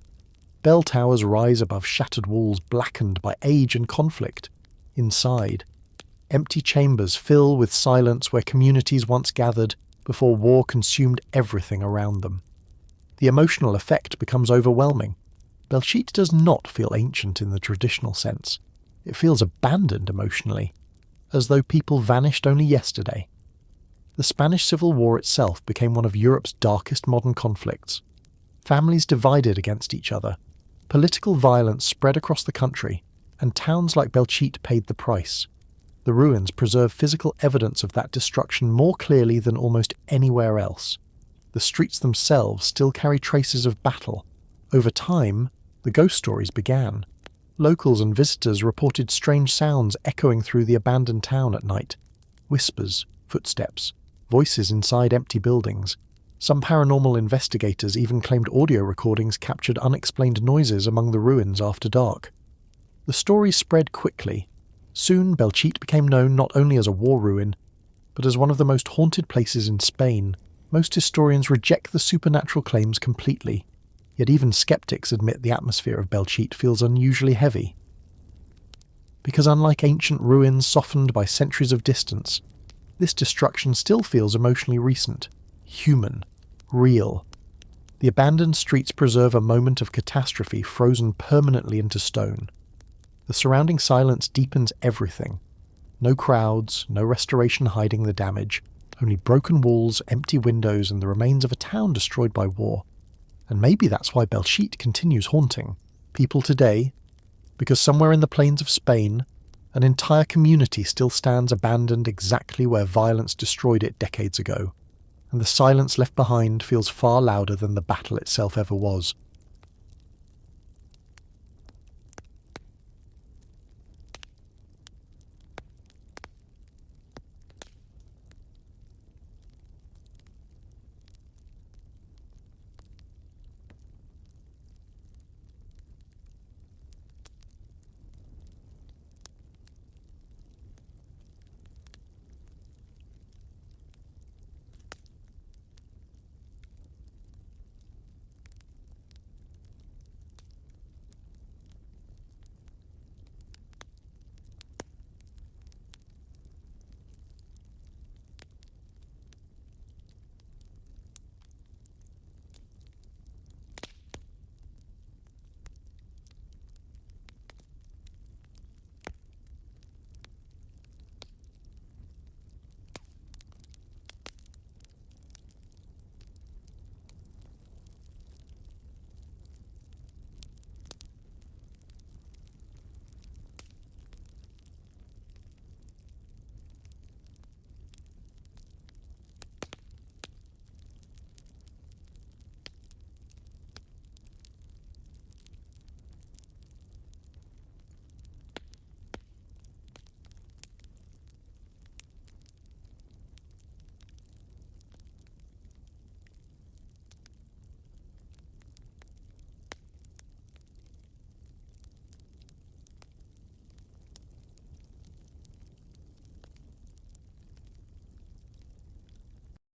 Bell towers rise above shattered walls blackened by age and conflict. Inside, empty chambers fill with silence where communities once gathered before war consumed everything around them. The emotional effect becomes overwhelming. Belchite does not feel ancient in the traditional sense. It feels abandoned emotionally, as though people vanished only yesterday. The Spanish Civil War itself became one of Europe's darkest modern conflicts. Families divided against each other. Political violence spread across the country, and towns like Belchite paid the price. The ruins preserve physical evidence of that destruction more clearly than almost anywhere else. The streets themselves still carry traces of battle. Over time, the ghost stories began. Locals and visitors reported strange sounds echoing through the abandoned town at night. Whispers, footsteps, voices inside empty buildings. Some paranormal investigators even claimed audio recordings captured unexplained noises among the ruins after dark. The stories spread quickly. Soon, Belchite became known not only as a war ruin, but as one of the most haunted places in Spain. Most historians reject the supernatural claims completely, yet even skeptics admit the atmosphere of Belchite feels unusually heavy. Because unlike ancient ruins softened by centuries of distance, this destruction still feels emotionally recent, human, real. The abandoned streets preserve a moment of catastrophe frozen permanently into stone. The surrounding silence deepens everything. No crowds, no restoration hiding the damage, only broken walls, empty windows, and the remains of a town destroyed by war. And maybe that's why Belchite continues haunting people today, because somewhere in the plains of Spain, an entire community still stands abandoned exactly where violence destroyed it decades ago, and the silence left behind feels far louder than the battle itself ever was.